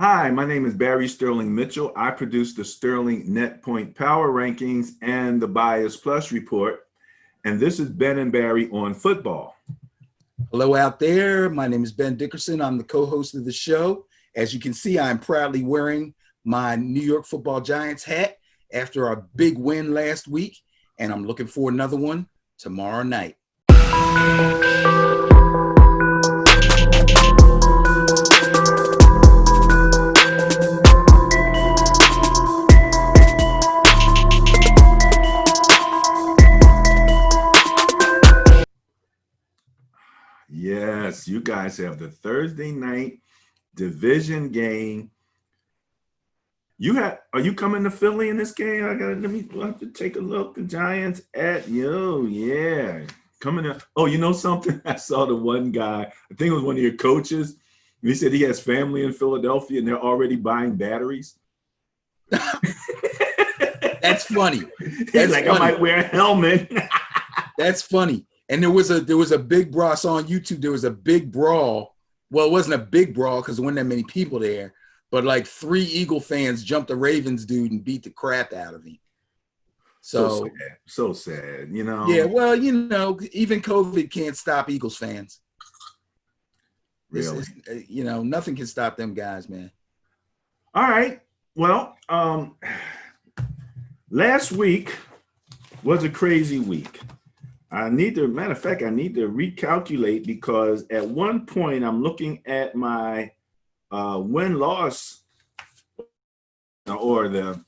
Hi, my name is Barry Sterling Mitchell. I produce the Sterling Net Point Power Rankings and the Bias Plus Report. And this is Ben and Barry on football. Hello out there. My name is Ben Dickerson. I'm the co-host of the show. As you can see, I'm proudly wearing my New York Football Giants hat after our big win last week, and I'm looking for another one tomorrow night. Yes, you guys have the Thursday night division game. Are you coming to Philly in this game? We'll have to take a look. The Giants at you. Yeah. Coming up. Oh, you know something? I saw the one guy, I think it was one of your coaches. He said he has family in Philadelphia and they're already buying batteries. That's funny. He's like, funny. I might wear a helmet. That's funny. And there was a big brawl. I saw on YouTube, there was a big brawl. Well, it wasn't a big brawl because there weren't that many people there, but like 3 Eagle fans jumped a Ravens dude and beat the crap out of him. So sad, you know. Yeah, well, you know, even COVID can't stop Eagles fans. Really? Nothing can stop them guys, man. All right. Well, last week was a crazy week. Matter of fact, I need to recalculate because at one point I'm looking at my win-loss or the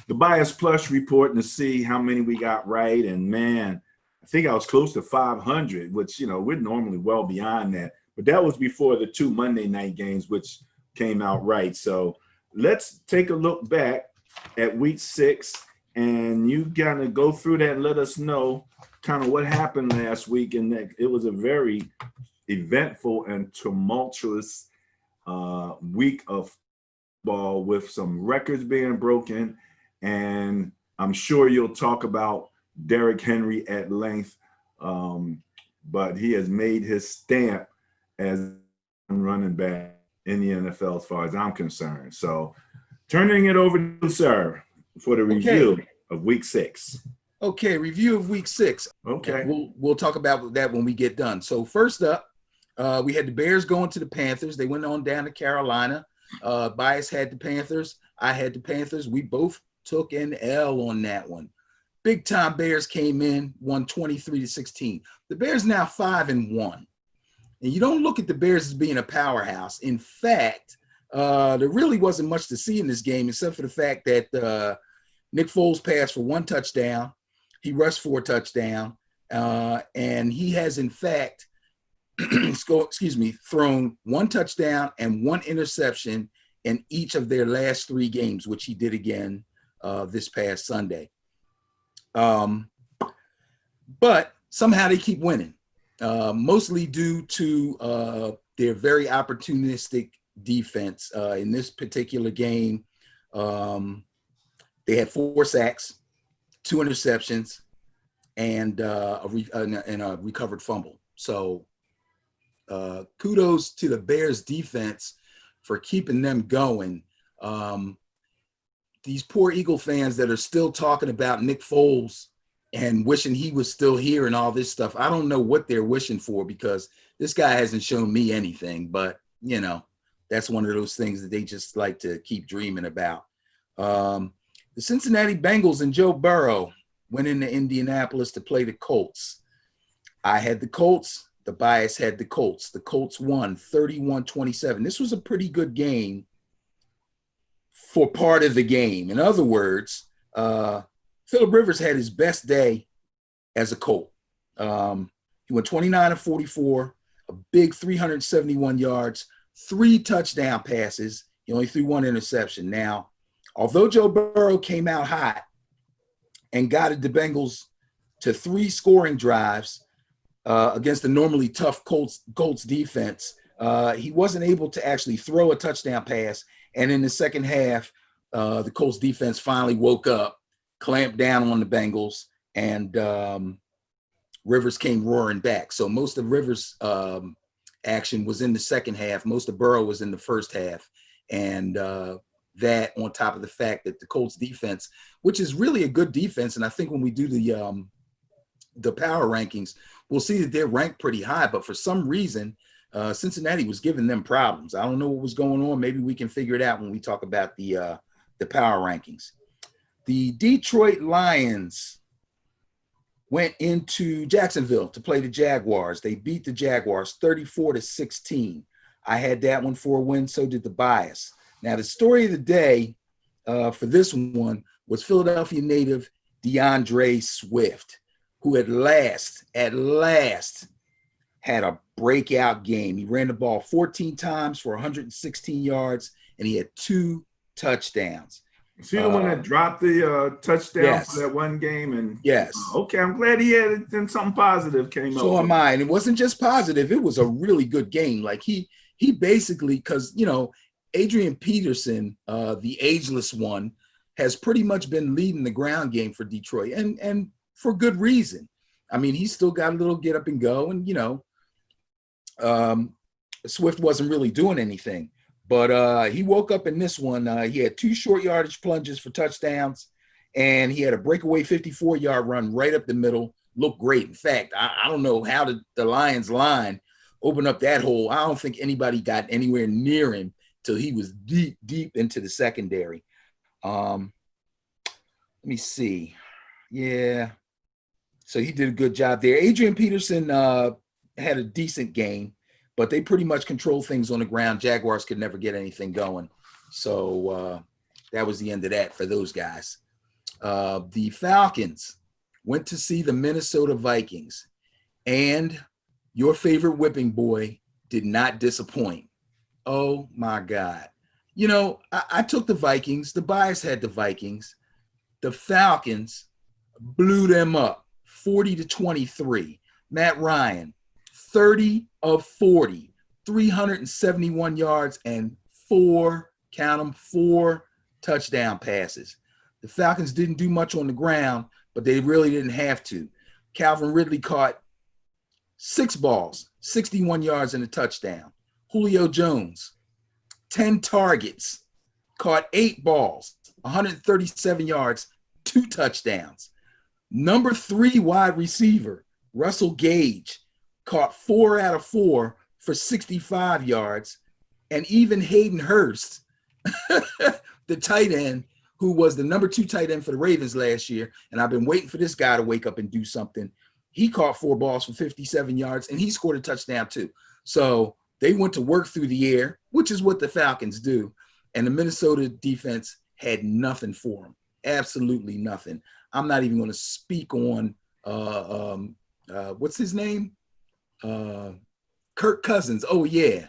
Bias Plus report to see how many we got right. And man, I think I was close to 500, which, you know, we're normally well beyond that. But that was before the 2 Monday night games, which came out right. So let's take a look back at week 6, and you gotta go through that and let us know kind of what happened last week. And that it was a very eventful and tumultuous week of football with some records being broken. And I'm sure you'll talk about Derrick Henry at length, but he has made his stamp as a running back in the NFL as far as I'm concerned. So turning it over to you, sir, for the review of week 6. Okay, review of week 6. Okay. We'll talk about that when we get done. So first up, we had the Bears going to the Panthers. They went on down to Carolina. Bias had the Panthers. I had the Panthers. We both took an L on that one. Big time Bears came in, won 23-16. The Bears now 5-1. And you don't look at the Bears as being a powerhouse. In fact, there really wasn't much to see in this game except for the fact that Nick Foles passed for 1 touchdown. He rushed for a touchdown, and he has, in fact, thrown 1 touchdown and 1 interception in each of their last 3 games, which he did again this past Sunday. But somehow they keep winning, mostly due to their very opportunistic defense. In this particular game, they had 4 sacks, 2 interceptions, and a recovered fumble. So kudos to the Bears defense for keeping them going. These poor Eagle fans that are still talking about Nick Foles and wishing he was still here and all this stuff, I don't know what they're wishing for because this guy hasn't shown me anything, but, you know, that's one of those things that they just like to keep dreaming about. The Cincinnati Bengals and Joe Burrow went into Indianapolis to play the Colts. I had the Colts. The Bias had the Colts. The Colts won 31-27. This was a pretty good game for part of the game. In other words, Phillip Rivers had his best day as a Colt. He went 29-44, a big 371 yards, 3 touchdown passes. He only threw 1 interception. Now, although Joe Burrow came out hot and guided the Bengals to 3 scoring drives against the normally tough Colts defense, he wasn't able to actually throw a touchdown pass. And in the second half, the Colts defense finally woke up, clamped down on the Bengals, and Rivers came roaring back. So most of Rivers' action was in the second half. Most of Burrow was in the first half. And that on top of the fact that the Colts defense, which is really a good defense, and I think when we do the power rankings, we'll see that they're ranked pretty high. But for some reason, Cincinnati was giving them problems. I don't know what was going on. Maybe we can figure it out when we talk about the power rankings. The Detroit Lions went into Jacksonville to play the Jaguars. They beat the Jaguars 34-16. I had that one for a win. So did the bias. Now, the story of the day for this one was Philadelphia native DeAndre Swift, who at last had a breakout game. He ran the ball 14 times for 116 yards, and he had 2 touchdowns. See the one that dropped the touchdown yes. for that one game? And yes. Okay, I'm glad he had it. Then something positive came up. So am I. And it wasn't just positive. It was a really good game. Like he basically, because, you know, Adrian Peterson, the ageless one, has pretty much been leading the ground game for Detroit, and for good reason. I mean, he's still got a little get up and go, and, you know, Swift wasn't really doing anything. But he woke up in this one. He had 2 short yardage plunges for touchdowns, and he had a breakaway 54-yard run right up the middle. Looked great. In fact, I don't know how the Lions line opened up that hole. I don't think anybody got anywhere near him till he was deep into the secondary. Let me see. Yeah. So he did a good job there. Adrian Peterson had a decent game, but they pretty much controlled things on the ground. Jaguars could never get anything going. So that was the end of that for those guys. The Falcons went to see the Minnesota Vikings, and your favorite whipping boy did not disappoint. Oh, my God. You know, I took the Vikings. The bias had the Vikings. The Falcons blew them up 40-23. Matt Ryan, 30 of 40, 371 yards, and 4 touchdown passes. The Falcons didn't do much on the ground, but they really didn't have to. Calvin Ridley caught 6 balls, 61 yards, and a touchdown. Julio Jones, 10 targets, caught 8 balls, 137 yards, 2 touchdowns. Number 3 wide receiver, Russell Gage, caught 4 out of 4 for 65 yards. And even Hayden Hurst, the tight end, who was the number 2 tight end for the Ravens last year, and I've been waiting for this guy to wake up and do something. He caught 4 balls for 57 yards, and he scored a touchdown too. So they went to work through the air, which is what the Falcons do. And the Minnesota defense had nothing for them. Absolutely nothing. I'm not even going to speak on what's his name? Kirk Cousins. Oh, yeah.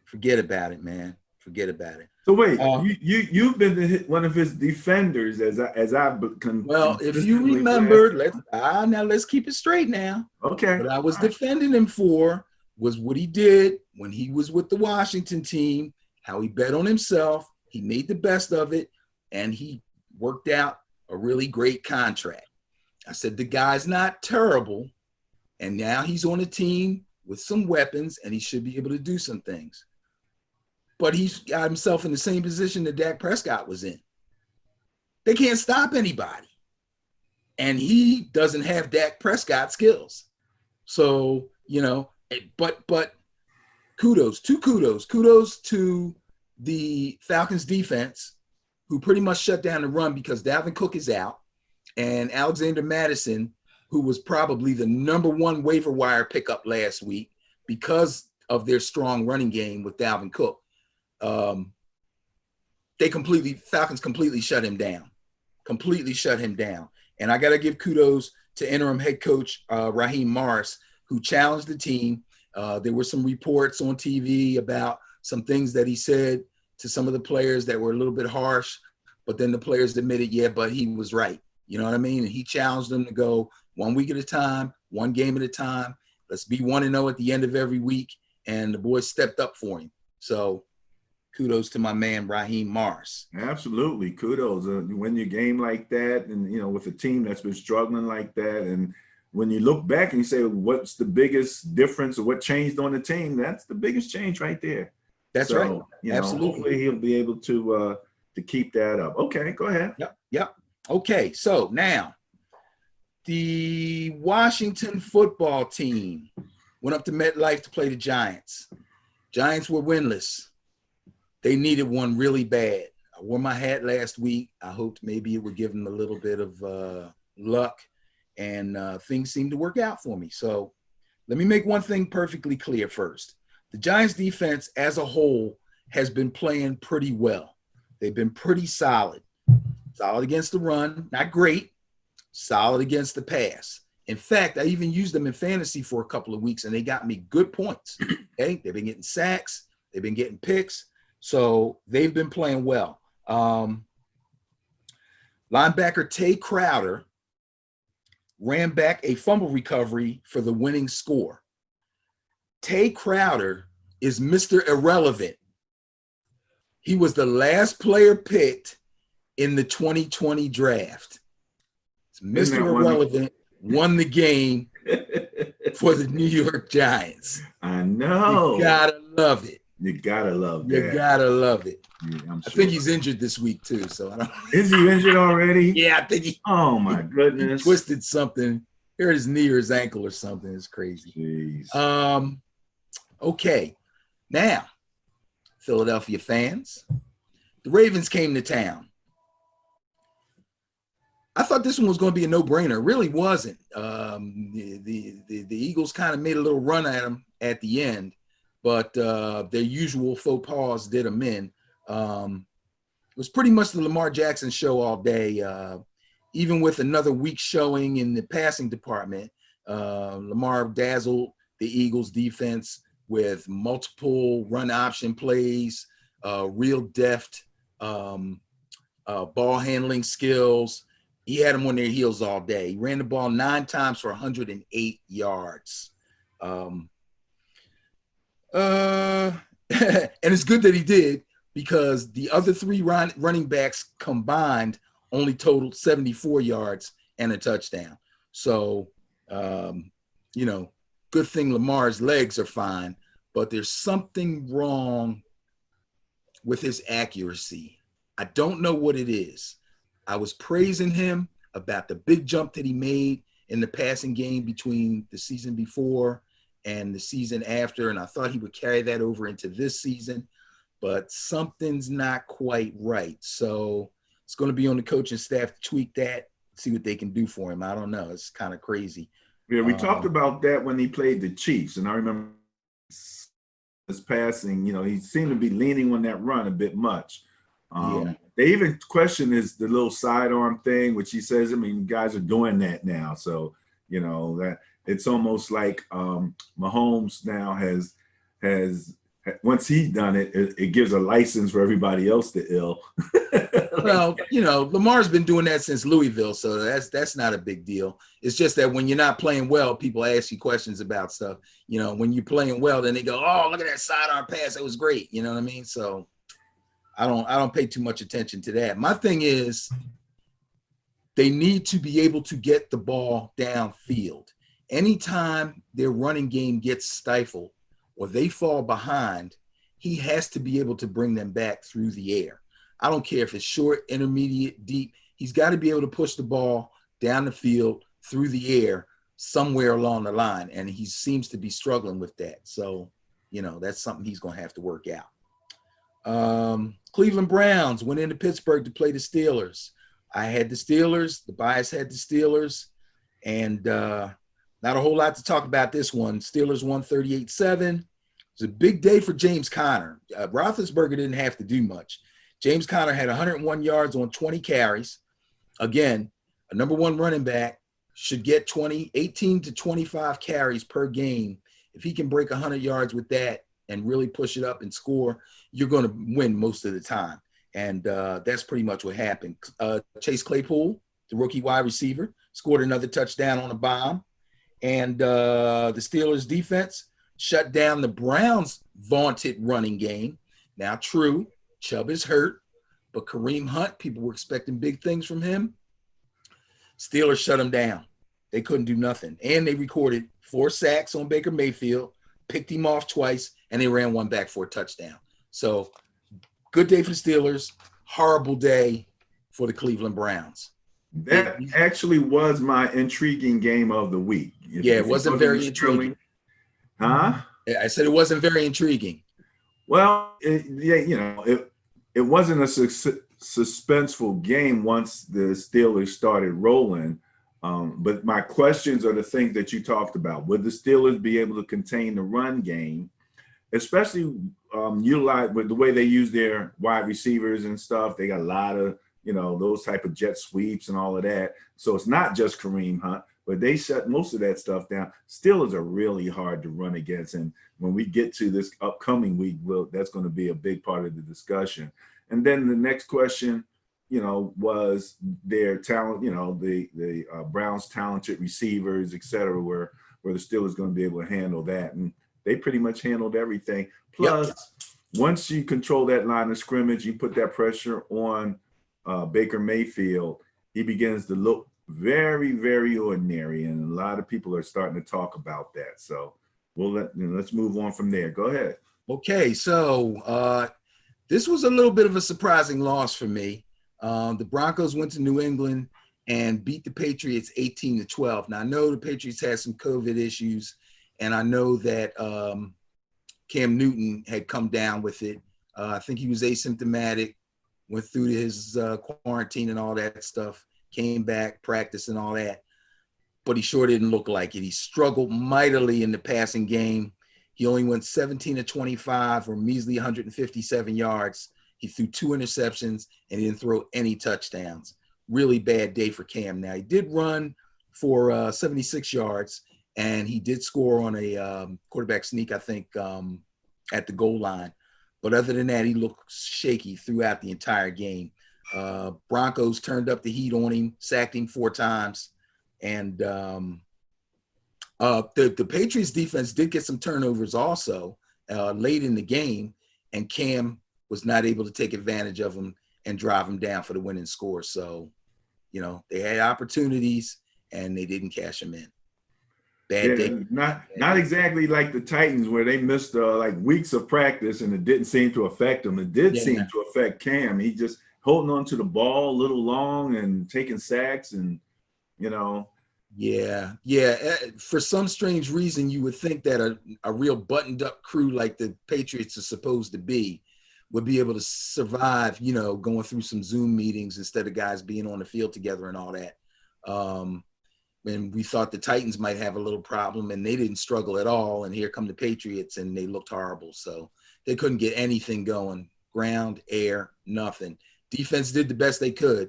Forget about it, man. Forget about it. So wait, you've been one of his defenders as I've become. Well, if you remember, let's keep it straight now. Okay. What I was defending him for was what he did when he was with the Washington team, how he bet on himself, he made the best of it, and he worked out a really great contract. I said, the guy's not terrible, and now he's on a team with some weapons, and he should be able to do some things. But he's got himself in the same position that Dak Prescott was in. They can't stop anybody. And he doesn't have Dak Prescott skills. So, you know, but kudos to the Falcons defense, who pretty much shut down the run because Dalvin Cook is out, and Alexander Madison, who was probably the number 1 waiver wire pickup last week because of their strong running game with Dalvin Cook. Falcons completely shut him down. And I got to give kudos to interim head coach Raheem Morris, who challenged the team. There were some reports on TV about some things that he said to some of the players that were a little bit harsh, but then the players admitted, yeah, but he was right. You know what I mean? And he challenged them to go 1 week at a time, 1 game at a time. Let's be 1-0 at the end of every week. And the boys stepped up for him. So kudos to my man, Raheem Morris. Absolutely. Kudos. You win your game like that, and, you know, with a team that's been struggling like that. And when you look back and you say, what's the biggest difference or what changed on the team? That's the biggest change right there. That's So, right. Absolutely. hopefully he'll be able to keep that up. Okay, go ahead. Yep. Okay, so now the Washington football team went up to MetLife to play the Giants. Giants were winless. They needed one really bad. I wore my hat last week. I hoped maybe it would give them a little bit of luck, and things seemed to work out for me. So let me make one thing perfectly clear first. The Giants defense as a whole has been playing pretty well. They've been pretty solid. Solid against the run, not great. Solid against the pass. In fact, I even used them in fantasy for a couple of weeks, and they got me good points. Okay, they've been getting sacks. They've been getting picks. So they've been playing well. Linebacker Tay Crowder ran back a fumble recovery for the winning score. Tay Crowder is Mr. Irrelevant. He was the last player picked in the 2020 draft. It's Mr. Irrelevant won the game for the New York Giants. I know. You gotta love it. You gotta love that. You gotta love it. Yeah, I'm sure. I think he's injured this week too. So I don't. Is he injured already? Yeah, I think he. Oh my goodness! He twisted something. Hurt his knee or his ankle or something. It's crazy. Jeez. Okay. Now, Philadelphia fans, the Ravens came to town. I thought this one was going to be a no-brainer. It really wasn't. The Eagles kind of made a little run at them at the end, but their usual faux pas did them in. It was pretty much the Lamar Jackson show all day. Even with another weak showing in the passing department, Lamar dazzled the Eagles defense with multiple run option plays, real deft ball handling skills. He had them on their heels all day. He ran the ball 9 times for 108 yards. And it's good that he did, because the other 3 running backs combined only totaled 74 yards and a touchdown. So, good thing Lamar's legs are fine, but there's something wrong with his accuracy. I don't know what it is. I was praising him about the big jump that he made in the passing game between the season before and the season after, and I thought he would carry that over into this season, but something's not quite right. So it's going to be on the coaching staff to tweak that, see what they can do for him. I don't know. It's kind of crazy. Yeah, we talked about that when he played the Chiefs, and I remember his passing, he seemed to be leaning on that run a bit much. They even question the little sidearm thing, which he says, guys are doing that now. So, that it's almost like Mahomes now has once he's done it, it gives a license for everybody else to ill. Well, Lamar's been doing that since Louisville, so that's not a big deal. It's just that when you're not playing well, people ask you questions about stuff. When you're playing well, then they go, "Oh, look at that sidearm pass. It was great." You know what I mean? So I don't pay too much attention to that. My thing is, they need to be able to get the ball downfield. Anytime their running game gets stifled or they fall behind, he has to be able to bring them back through the air. I don't care if it's short, intermediate, deep. He's got to be able to push the ball down the field through the air somewhere along the line, and he seems to be struggling with that. So, that's something he's going to have to work out. Cleveland Browns went into Pittsburgh to play the Steelers. I had the Steelers. The bias had the Steelers. And not a whole lot to talk about this one. Steelers won 38-7. It was a big day for James Conner. Roethlisberger didn't have to do much. James Conner had 101 yards on 20 carries. Again, a number 1 running back should get 18 to 25 carries per game. If he can break 100 yards with that and really push it up and score, you're going to win most of the time. And that's pretty much what happened. Chase Claypool, the rookie wide receiver, scored another touchdown on a bomb. And the Steelers defense shut down the Browns' vaunted running game. Now, true, Chubb is hurt, but Kareem Hunt, people were expecting big things from him. Steelers shut him down. They couldn't do nothing. And they recorded 4 sacks on Baker Mayfield, picked him off twice, and they ran one back for a touchdown. So good day for the Steelers, horrible day for the Cleveland Browns. That actually was my intriguing game of the week. It wasn't very intriguing. Huh? I said it wasn't very intriguing. Well, it wasn't a suspenseful game once the Steelers started rolling. But my questions are the things that you talked about. Would the Steelers be able to contain the run game, especially utilize with the way they use their wide receivers and stuff? They got a lot of, those type of jet sweeps and all of that. So it's not just Kareem Hunt, but they shut most of that stuff down. Steelers are really hard to run against. And when we get to this upcoming week, that's going to be a big part of the discussion. And then the next question, was their talent, the Browns' talented receivers, et cetera, where the Steelers going to be able to handle that. And they pretty much handled everything. Plus, once you control that line of scrimmage, you put that pressure on Baker Mayfield, he begins to look very, very ordinary. And a lot of people are starting to talk about that. So let's move on from there. Go ahead. Okay, so this was a little bit of a surprising loss for me. The Broncos went to New England and beat the Patriots 18-12. Now, I know the Patriots had some COVID issues, and I know that Cam Newton had come down with it. I think he was asymptomatic, went through his quarantine and all that stuff, came back, practiced and all that, but he sure didn't look like it. He struggled mightily in the passing game. He only went 17-25 or measly 157 yards. He threw 2 interceptions, and he didn't throw any touchdowns. Really bad day for Cam. Now, he did run for 76 yards, and he did score on a quarterback sneak, I think, at the goal line. But other than that, he looked shaky throughout the entire game. Broncos turned up the heat on him, sacked him 4 times. And the Patriots defense did get some turnovers also late in the game, and Cam was not able to take advantage of them and drive them down for the winning score. So, they had opportunities and they didn't cash them in. Bad day. Not exactly like the Titans where they missed like weeks of practice and it didn't seem to affect them. It did seem to affect Cam. He just holding on to the ball a little long and taking sacks and, Yeah. For some strange reason, you would think that a real buttoned up crew like the Patriots are supposed to be would be able to survive, going through some Zoom meetings instead of guys being on the field together and all that. And we thought the Titans might have a little problem, and they didn't struggle at all. And here come the Patriots, and they looked horrible. So they couldn't get anything going. Ground, air, nothing. Defense did the best they could,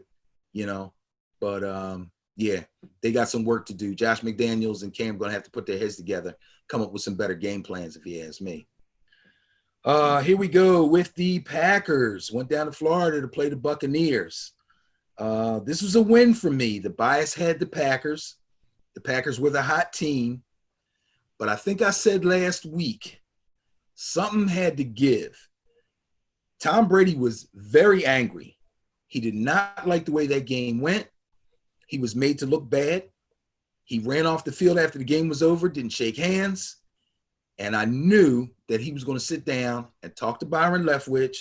but they got some work to do. Josh McDaniels and Cam going to have to put their heads together, come up with some better game plans, if you ask me. Here we go with the Packers. Went down to Florida to play the Buccaneers. This was a win for me. The bias had the Packers. The Packers were the hot team. But I think I said last week, something had to give. Tom Brady was very angry. He did not like the way that game went. He was made to look bad. He ran off the field after the game was over, didn't shake hands. And I knew that he was going to sit down and talk to Byron Leftwich,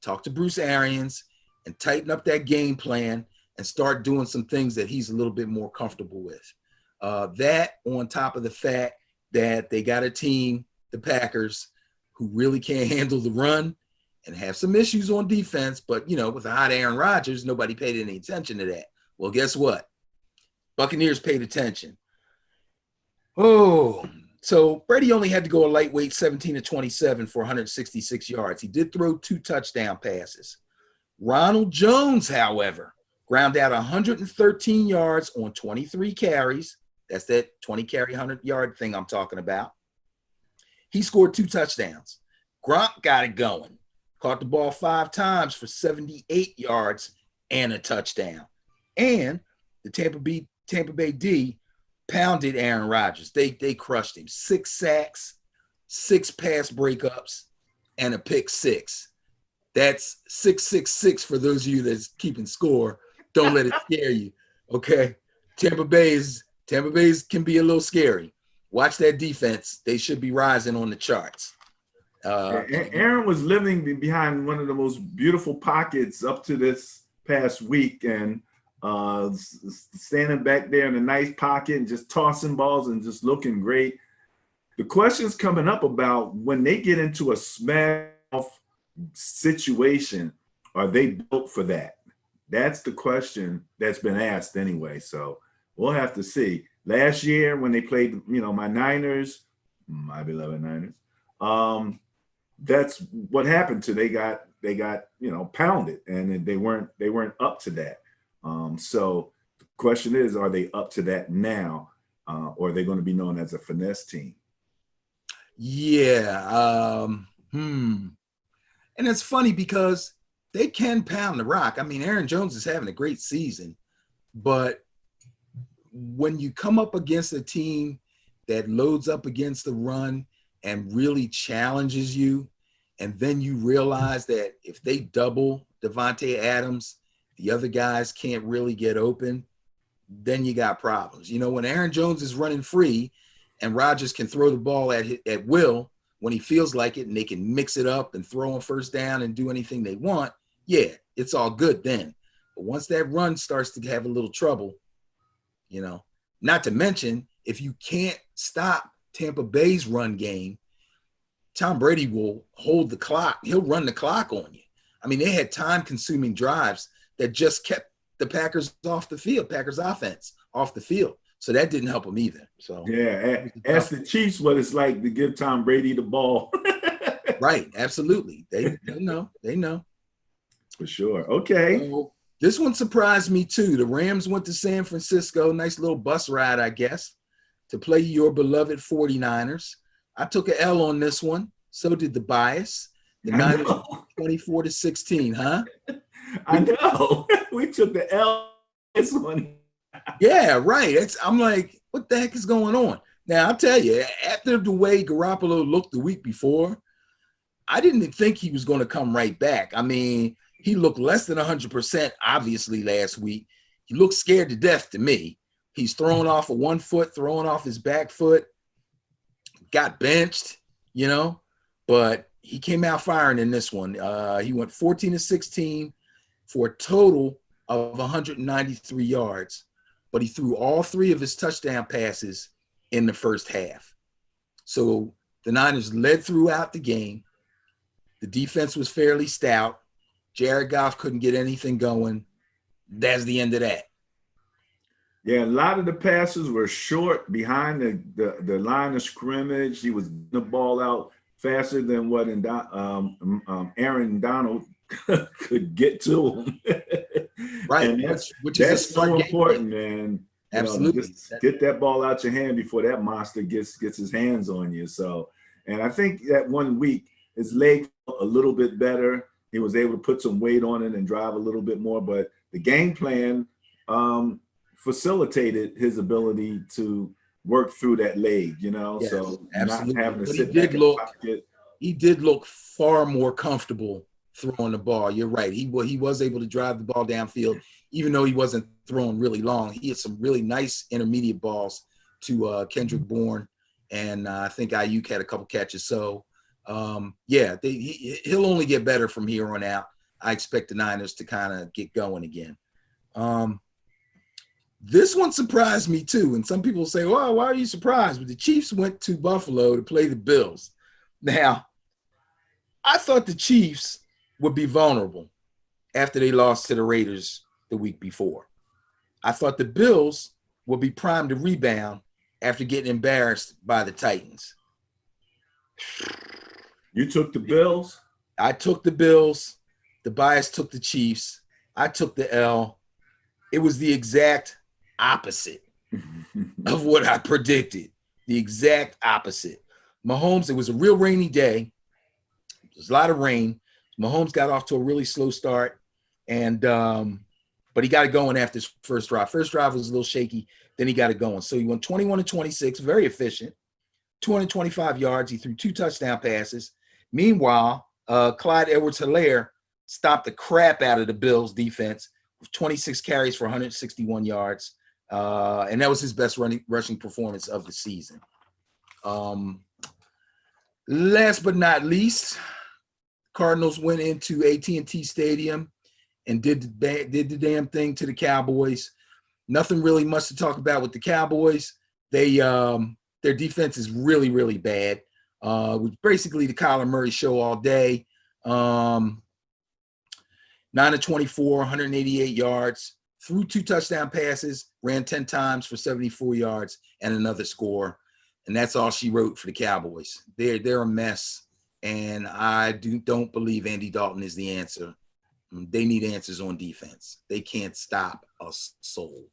talk to Bruce Arians, and tighten up that game plan and start doing some things that he's a little bit more comfortable with. That on top of the fact that they got a team, the Packers, who really can't handle the run and have some issues on defense. But, with a hot Aaron Rodgers, nobody paid any attention to that. Well, guess what? Buccaneers paid attention. So Brady only had to go a lightweight 17-27 for 166 yards. He did throw 2 touchdown passes. Ronald Jones, however, ground out 113 yards on 23 carries. That's that 20 carry, 100-yard thing I'm talking about. He scored 2 touchdowns. Gronk got it going. Caught the ball 5 times for 78 yards and a touchdown. And the Tampa Bay D pounded Aaron Rodgers. They crushed him. 6 sacks, 6 pass breakups, and a pick 6. That's 666 for those of you that's keeping score. Don't let it scare you. Okay. Tampa Bay's can be a little scary. Watch that defense. They should be rising on the charts. Aaron was living behind one of the most beautiful pockets up to this past week, and standing back there in a nice pocket and just tossing balls and just looking great. The question's coming up about when they get into a smash situation, are they built for that? That's the question that's been asked anyway. So we'll have to see. Last year when they played, my Niners, my beloved Niners, that's what happened to they got pounded, and they weren't up to that. So the question is, are they up to that now, or are they going to be known as a finesse team? Yeah. And it's funny because they can pound the rock. I mean, Aaron Jones is having a great season, but when you come up against a team that loads up against the run and really challenges you, and then you realize that if they double Devontae Adams, the other guys can't really get open, then you got problems. When Aaron Jones is running free and Rodgers can throw the ball at will when he feels like it, and they can mix it up and throw on first down and do anything they want, yeah, it's all good then. But once that run starts to have a little trouble, not to mention, if you can't stop Tampa Bay's run game, Tom Brady will hold the clock. He'll run the clock on you. I mean, they had time-consuming drives that just kept the Packers off the field, Packers offense off the field. So that didn't help them either. So yeah, ask the Chiefs what it's like to give Tom Brady the ball. Right, absolutely. They know. For sure. Okay. So this one surprised me too. The Rams went to San Francisco, nice little bus ride, I guess, to play your beloved 49ers. I took an L on this one. So did the bias. The Niners 24-16, huh? I know. We took the L this one. Yeah, right. I'm like, what the heck is going on? Now, I'll tell you, after the way Garoppolo looked the week before, I didn't think he was going to come right back. I mean, he looked less than 100%, obviously, last week. He looked scared to death to me. He's throwing off of one foot, throwing off his back foot, got benched, but he came out firing in this one. He went 14-16 for a total of 193 yards, but he threw all three of his touchdown passes in the first half. So the Niners led throughout the game. The defense was fairly stout. Jared Goff couldn't get anything going. That's the end of that. Yeah, a lot of the passes were short behind the line of scrimmage. He was getting the ball out faster than what Aaron Donald could get to him. Right, and which is so important, man. Absolutely. Just get that ball out your hand before that monster gets his hands on you. So, and I think that 1 week, his leg felt a little bit better. He was able to put some weight on it and drive a little bit more, but the game plan facilitated his ability to work through that leg, Yes, so absolutely. not having to but sit back and pocket. He did look far more comfortable throwing the ball. You're right. He was able to drive the ball downfield, even though he wasn't throwing really long. He had some really nice intermediate balls to Kendrick Bourne, and I think Ayuk had a couple catches. So, he'll only get better from here on out. I expect the Niners to kind of get going again. This one surprised me too, and some people say, well, why are you surprised? But the Chiefs went to Buffalo to play the Bills. Now, I thought the Chiefs would be vulnerable after they lost to the Raiders the week before. I thought the Bills would be primed to rebound after getting embarrassed by the Titans. You took the Bills? I took the Bills. The bias took the Chiefs. I took the L. It was the exact opposite of what I predicted. The exact opposite. Mahomes, it was a real rainy day. There's a lot of rain. Mahomes got off to a really slow start, and but he got it going after his first drive. First drive was a little shaky. Then he got it going. So he went 21-26, very efficient, 225 yards. He threw 2 touchdown passes. Meanwhile, Clyde Edwards-Helaire stopped the crap out of the Bills defense with 26 carries for 161 yards. And that was his best rushing performance of the season. Last but not least, Cardinals went into AT&T Stadium and did the damn thing to the Cowboys. Nothing really much to talk about with the Cowboys. They their defense is really, really bad. Basically the Kyler Murray show all day. 9 of 24, 188 yards, threw 2 touchdown passes, ran 10 times for 74 yards and another score. And that's all she wrote for the Cowboys. They're a mess. And I don't believe Andy Dalton is the answer. They need answers on defense. They can't stop a soul.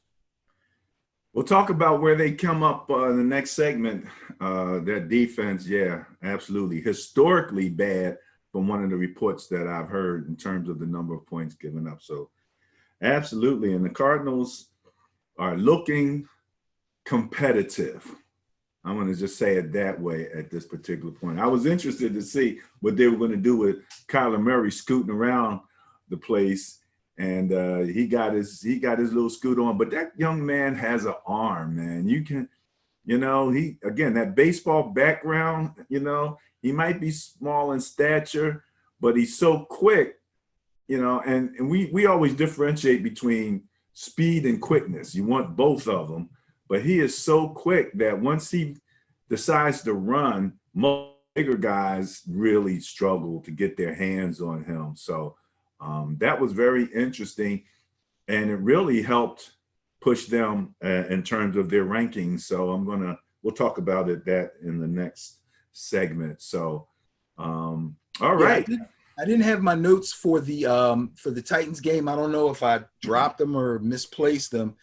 We'll talk about where they come up in the next segment. Their defense, yeah, absolutely. Historically bad from one of the reports that I've heard in terms of the number of points given up. So absolutely. And the Cardinals are looking competitive. I'm going to just say it that way at this particular point. I was interested to see what they were going to do with Kyler Murray scooting around the place, and he got his little scoot on. But that young man has an arm, man. You can, that baseball background, he might be small in stature, but he's so quick, and we always differentiate between speed and quickness. You want both of them. But he is so quick that once he decides to run, most bigger guys really struggle to get their hands on him. So that was very interesting, and it really helped push them in terms of their rankings. So we'll talk about that in the next segment. So, all right. I didn't have my notes for the Titans game. I don't know if I dropped them or misplaced them.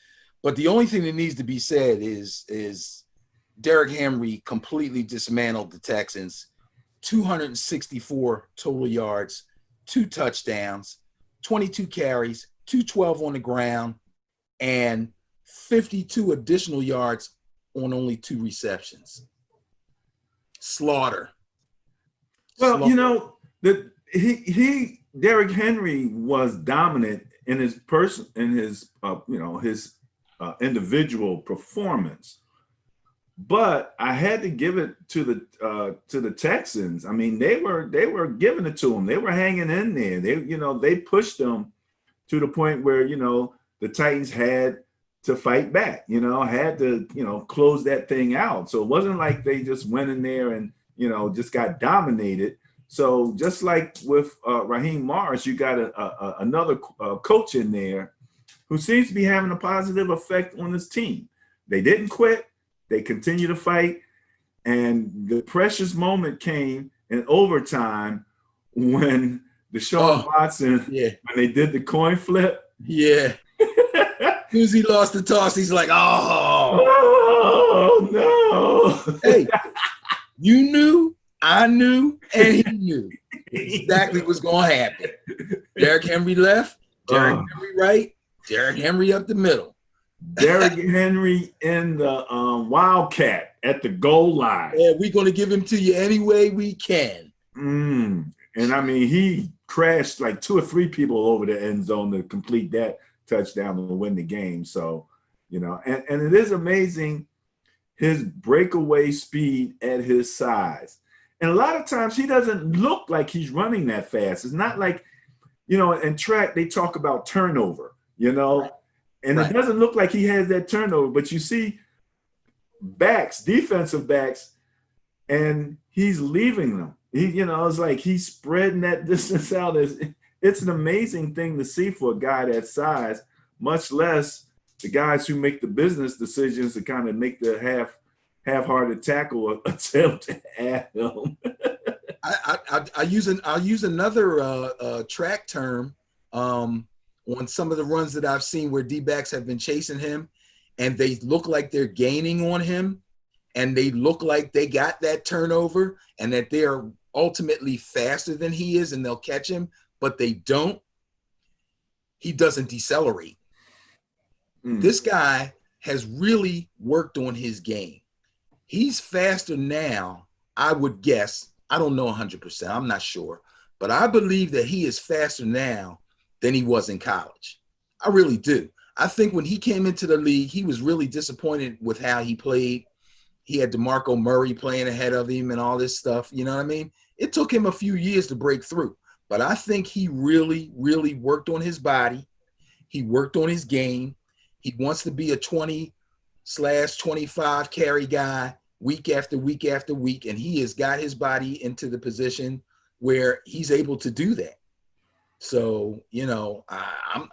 But the only thing that needs to be said is Derrick Henry completely dismantled the Texans. 264 total yards, 2 touchdowns, 22 carries, 212 on the ground, and 52 additional yards on only 2 receptions. Slaughter. Well, Derrick Henry was dominant in his individual performance, but I had to give it to the Texans. I mean, they were giving it to him. They were hanging in there. They pushed them to the point where the Titans had to fight back. Had to close that thing out. So it wasn't like they just went in there and just got dominated. So just like with Raheem Morris, you got another coach in there who seems to be having a positive effect on his team. They didn't quit. They continue to fight. And the precious moment came in overtime when Deshaun Watson, when they did the coin flip. Yeah. As soon as he lost the toss, he's like, oh no. Hey, you knew, I knew, and he knew exactly what's going to happen. Derrick Henry left, Derrick Henry right, Derrick Henry up the middle. Derrick Henry in the Wildcat at the goal line. Yeah, we're going to give him to you any way we can. And I mean, he crashed like 2 or 3 people over the end zone to complete that touchdown and win the game. So, and it is amazing his breakaway speed at his size. And a lot of times he doesn't look like he's running that fast. It's not like, in track, they talk about turnover, and it doesn't look like he has that turnover, but you see defensive backs, and he's leaving them. It's like he's spreading that distance out. It's an amazing thing to see for a guy that size, much less the guys who make the business decisions to kind of make the half-hearted tackle attempt at him. I'll use another track term on some of the runs that I've seen where D-backs have been chasing him, and they look like they're gaining on him, and they look like they got that turnover, and that they are ultimately faster than he is, and they'll catch him, but they don't. He doesn't decelerate. This guy has really worked on his game. He's faster now, I would guess. I don't know 100%. I'm not sure. But I believe that he is faster now than he was in college. I really do. I think when he came into the league, he was really disappointed with how he played. he had DeMarco Murray playing ahead of him and all this stuff. You know what I mean? It took him a few years to break through, but I think he really, really worked on his body. He worked on his game. He wants to be a 20/25 carry guy week after week after week, and he has got his body into the position where he's able to do that. So, you know,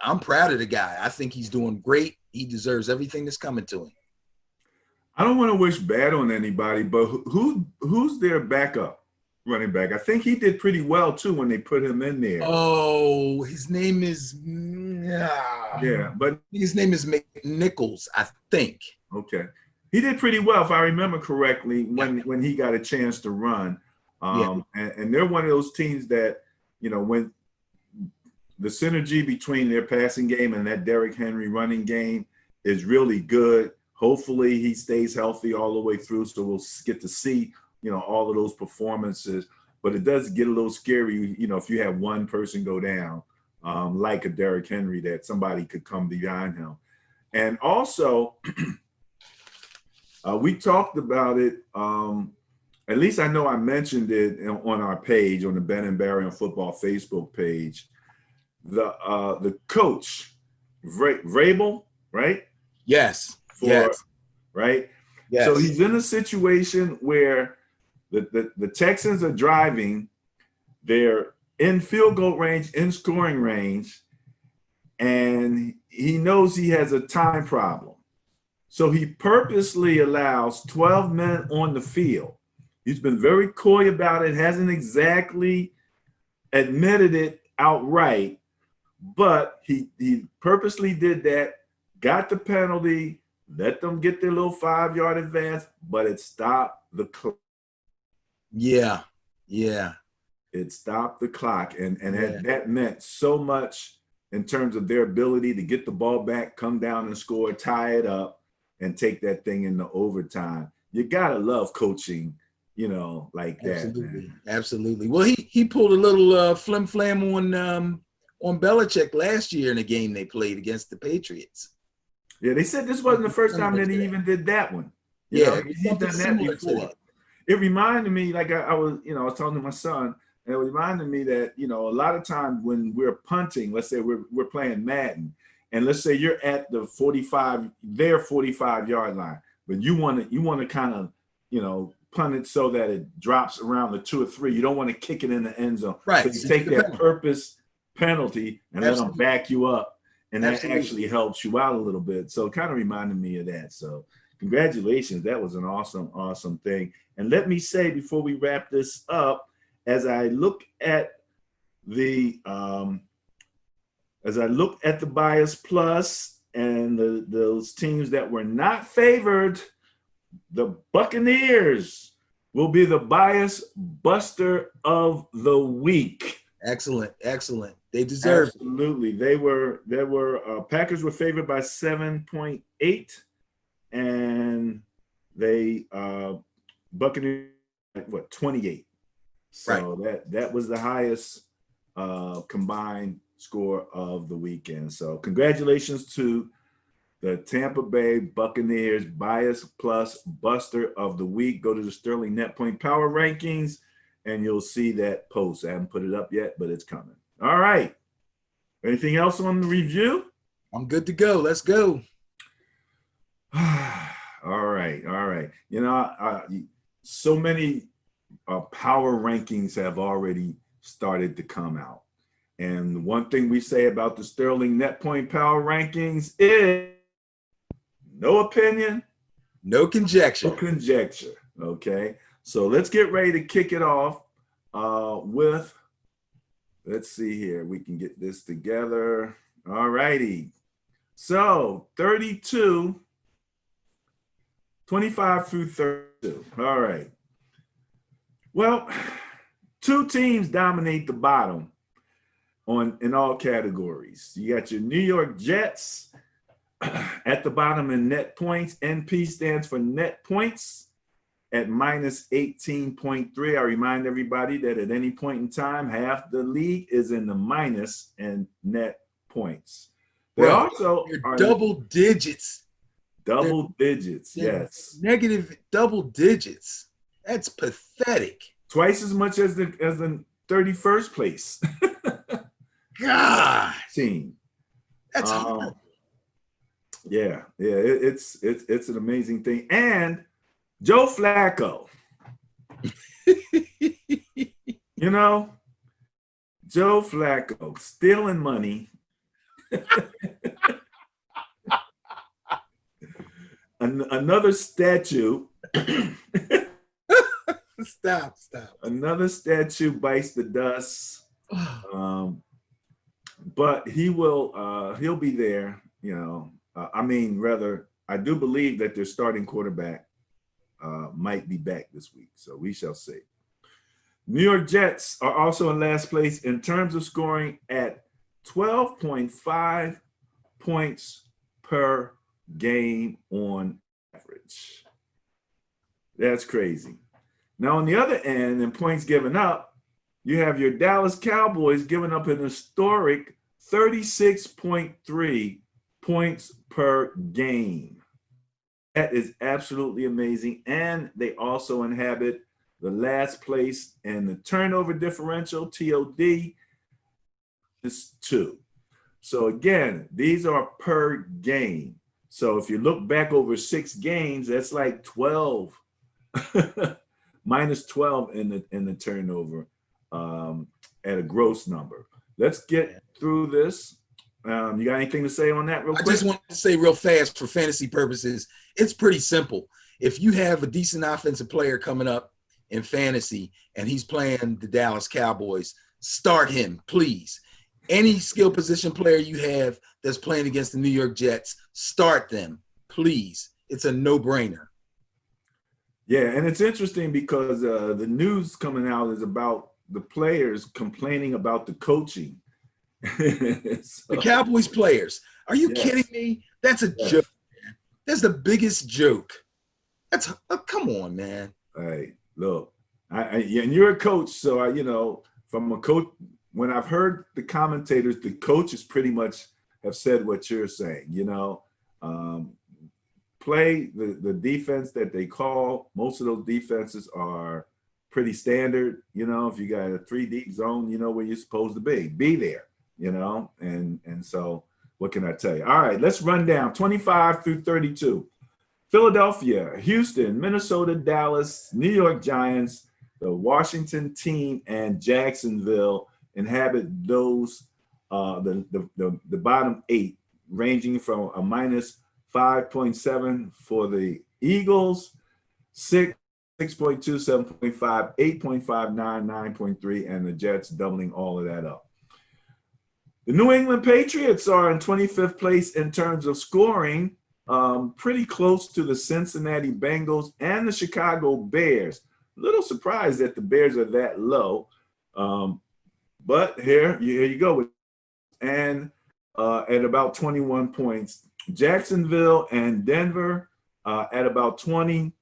I'm proud of the guy. I think he's doing great. He deserves everything that's coming to him. I don't want to wish bad on anybody, but who's their backup running back? I think he did pretty well too when they put him in there. Oh, his name is but his name is McNichols, I think. Okay, he did pretty well if I remember correctly when he got a chance to run. And they're one of those teams that, you know, when the synergy between their passing game and that Derrick Henry running game is really good. Hopefully he stays healthy all the way through, so we'll get to see, you know, all of those performances. But it does get a little scary, you know, if you have one person go down, like a Derrick Henry, that somebody could come behind him. And also, we talked about it. At least I know I mentioned it on our page, on the Ben and Barry on Football Facebook page. The coach, Vrabel, right? Yes. Right? Yes. So he's in a situation where the Texans are driving. They're in field goal range, in scoring range, and he knows he has a time problem. So he purposely allows 12 men on the field. He's been very coy about it, hasn't exactly admitted it outright, but he purposely did that, got the penalty, let them get their little 5-yard advance, but it stopped the clock. Yeah. It stopped the clock, and that meant so much in terms of their ability to get the ball back, come down and score, tie it up, and take that thing into overtime. You gotta love coaching, you know, like that. Man. Absolutely. Well, he pulled a little flim flam on Belichick last year in a game they played against the Patriots. Yeah, they said this wasn't the first time that he even did that one. You know, he's done that before. It reminded me, like I was talking to my son, and it reminded me that, you know, a lot of times when we're punting, let's say we're playing Madden, and let's say you're at the 45-yard line, but you want to kind of, you know, punt it so that it drops around the 2 or 3. You don't want to kick it in the end zone. Right. So you take that purpose penalty and let them back you up, and that actually helps you out a little bit. So it kind of reminded me of that. So congratulations. That was an awesome thing. And let me say before we wrap this up, as I look at the Bias Plus and those teams that were not favored, the Buccaneers will be the bias buster of the week. Excellent. They deserve it. Absolutely. They were Packers were favored by 7.8, and they Buccaneers 28. So that was the highest combined score of the weekend. So congratulations to the Tampa Bay Buccaneers Bias Plus Buster of the Week. Go to the Sterling Net Point Power Rankings, and you'll see that post. I haven't put it up yet, but it's coming. All right. Anything else on the review? I'm good to go. Let's go. All right. You know, so many power rankings have already started to come out. And one thing we say about the Sterling Net Point Power Rankings is no opinion, no conjecture. Okay. So let's get ready to kick it off with, let's see here. We can get this together. All righty. So 25 through 32. All right. Well, two teams dominate the bottom in all categories. You got your New York Jets at the bottom in net points. NP stands for net points at minus 18.3. I remind everybody that at any point in time, half the league is in the minus and net points. They also are double digits Double digits, They're yes. negative double digits. That's pathetic. Twice as much as the 31st place God, team. that's Um, yeah, it's an amazing thing. And Joe Flacco, you know, Joe Flacco stealing money. Another statue. stop. Another statue bites the dust. But he'll be there, you know. Rather, I do believe that their starting quarterback might be back this week. So we shall see. New York Jets are also in last place in terms of scoring at 12.5 points per game on average. That's crazy. Now, on the other end, in points given up, you have your Dallas Cowboys giving up an historic 36.3 points per game. That is absolutely amazing. And they also inhabit the last place in the turnover differential, TOD, is 2. So again, these are per game. So if you look back over 6 games, that's like 12, minus 12 in the turnover at a gross number. Let's get through this. You got anything to say on that real quick? I just want to say real fast for fantasy purposes, it's pretty simple. If you have a decent offensive player coming up in fantasy and he's playing the Dallas Cowboys, start him, please. Any skill position player you have that's playing against the New York Jets, start them, please. It's a no-brainer. Yeah, and it's interesting because the news coming out is about the players complaining about the coaching. The Cowboys players. Are you kidding me? That's a joke, man. That's the biggest joke. That's come on, man. Hey, look, and you're a coach, so from a coach, when I've heard the commentators, the coaches pretty much have said what you're saying. Play the defense that they call. Most of those defenses are pretty standard. If you got a 3 deep zone, you know where you're supposed to be. Be there. And so what can I tell you? All right, let's run down 25 through 32. Philadelphia, Houston, Minnesota, Dallas, New York Giants, the Washington team, and Jacksonville inhabit those the bottom 8, ranging from a minus 5.7 for the Eagles, 6.2, 7.5, 8.5, 9.3, and the Jets doubling all of that up. The New England Patriots are in 25th place in terms of scoring, pretty close to the Cincinnati Bengals and the Chicago Bears. A little surprised that the Bears are that low, but here you go. And at about 21 points, Jacksonville and Denver at about 20,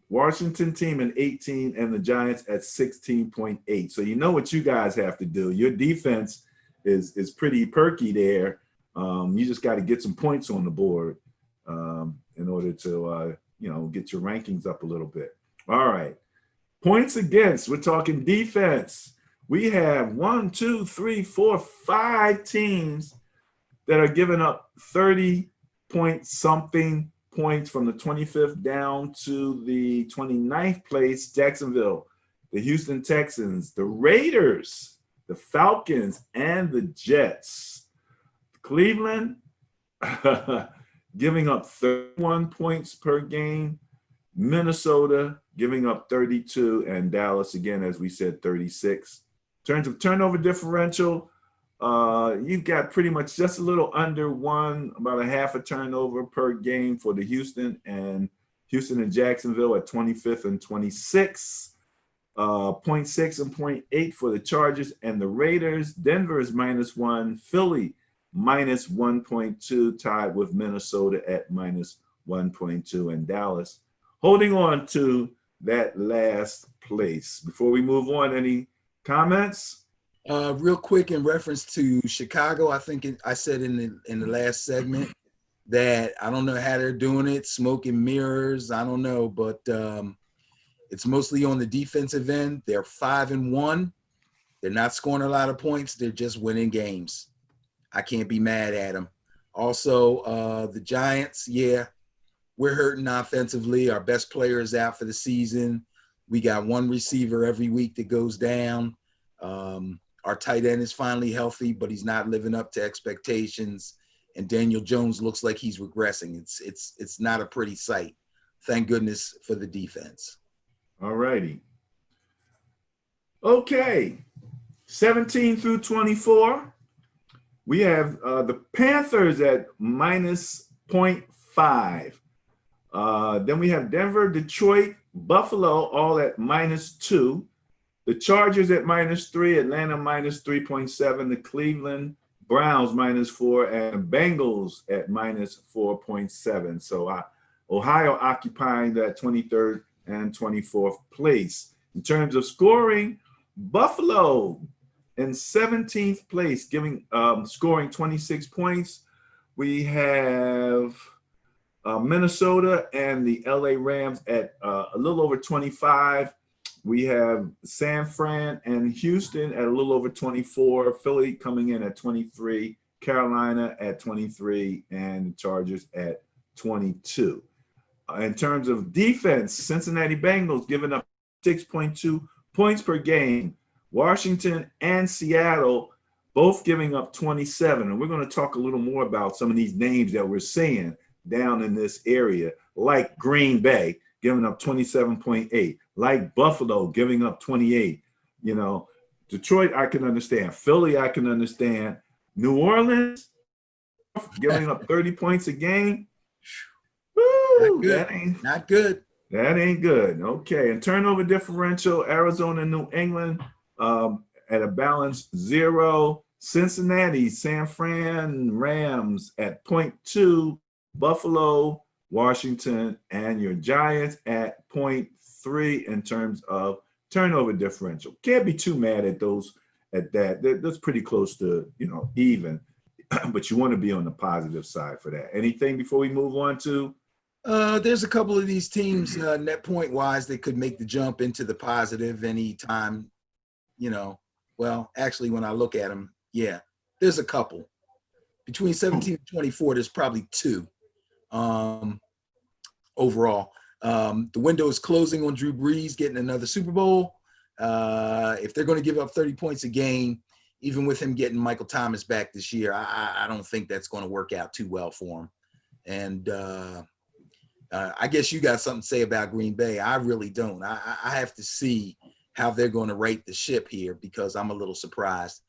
Washington team at 18, and the Giants at 16.8. So you know what you guys have to do. Your defense is pretty perky there. You just got to get some points on the board in order to get your rankings up a little bit. All right. Points against, we're talking defense. We have 1, 2, 3, 4, 5 teams that are giving up 30-point-something points from the 25th down to the 29th place. Jacksonville, the Houston Texans, the Raiders, the Falcons, and the Jets. Cleveland giving up 31 points per game. Minnesota giving up 32, and Dallas, again, as we said, 36. In terms of turnover differential, you've got pretty much just a little under 1, about a half a turnover per game for the Houston and Jacksonville at 25th and 26th. 0.6 and 0.8 for the Chargers and the Raiders. Denver is -1. Philly minus 1.2, tied with Minnesota at minus 1.2, and Dallas holding on to that last place. Before we move on, any comments? Real quick, in reference to Chicago, I think I said in the last segment that I don't know how they're doing it, smoke and mirrors, I don't know, but it's mostly on the defensive end. They're 5-1. They're not scoring a lot of points. They're just winning games. I can't be mad at them. Also, the Giants, yeah, we're hurting offensively. Our best player is out for the season. We got one receiver every week that goes down. Our tight end is finally healthy, but he's not living up to expectations. And Daniel Jones looks like he's regressing. It's not a pretty sight. Thank goodness for the defense. All righty. Okay, 17 through 24. We have the Panthers at minus 0.5. Then we have Denver, Detroit, Buffalo all at -2. The Chargers at -3, Atlanta minus 3.7, the Cleveland Browns -4, and Bengals at -4.7. So Ohio occupying that 23rd and 24th place. In terms of scoring, Buffalo in 17th place, scoring 26 points. We have Minnesota and the LA Rams at a little over 25. We have San Fran and Houston at a little over 24. Philly coming in at 23. Carolina at 23, and the Chargers at 22. In terms of defense, Cincinnati Bengals giving up 6.2 points per game. Washington and Seattle both giving up 27. And we're going to talk a little more about some of these names that we're seeing down in this area, like Green Bay giving up 27.8, like Buffalo giving up 28. You know, Detroit, I can understand. Philly, I can understand. New Orleans giving up 30 points a game. Woo, that ain't not good. That ain't good. Okay, and turnover differential, Arizona, New England at a balance 0. Cincinnati, San Fran Rams at 0.2. Buffalo, Washington, and your Giants at 0.3 in terms of turnover differential. Can't be too mad at those at that. That's pretty close to, even, but you want to be on the positive side for that. Anything before we move on to? There's a couple of these teams net point wise that could make the jump into the positive anytime, well, actually when I look at them, yeah, there's a couple. Between 17 and 24, there's probably 2 overall. The window is closing on Drew Brees getting another Super Bowl. If they're going to give up 30 points a game, even with him getting Michael Thomas back this year, I don't think that's going to work out too well for him. And I guess you got something to say about Green Bay. I really don't. I have to see how they're going to right the ship here because I'm a little surprised.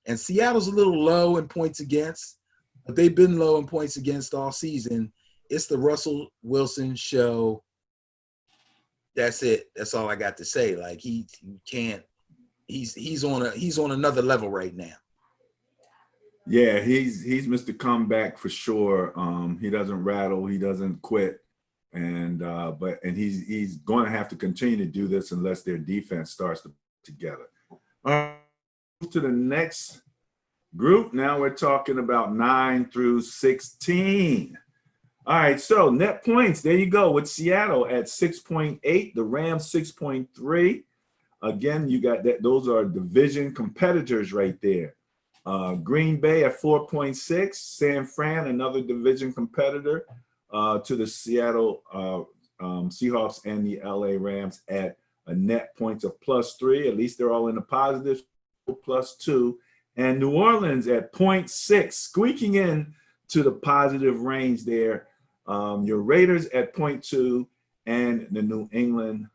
And Seattle's a little low in points against, but they've been low in points against all season. It's the Russell Wilson show. That's it. That's all I got to say. Like he can't. He's on another level right now. Yeah, he's Mr. Comeback for sure. He doesn't rattle. He doesn't quit. And he's going to have to continue to do this unless their defense starts to put together. To the next group. Now we're talking about 9 through 16. All right, so net points. There you go with Seattle at 6.8, the Rams 6.3. Again, you got that. Those are division competitors right there. Green Bay at 4.6, San Fran, another division competitor. To the Seattle Seahawks and the LA Rams at a net points of +3. At least they're all in the positive, +2. And New Orleans at 0.6, squeaking in to the positive range there. Your Raiders at 0.2 and the New England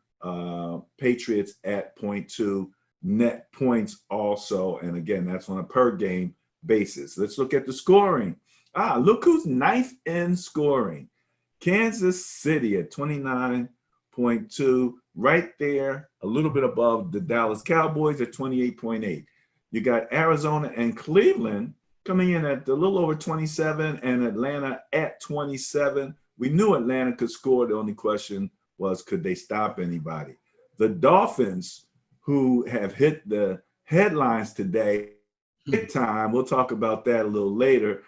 Patriots at 0.2 net points also. And again, that's on a per game basis. Let's look at the scoring. Look who's 9th in scoring. Kansas City at 29.2, right there, a little bit above the Dallas Cowboys at 28.8. You got Arizona and Cleveland coming in at a little over 27 and Atlanta at 27. We knew Atlanta could score. The only question was, could they stop anybody? The Dolphins, who have hit the headlines today, big time, we'll talk about that a little later,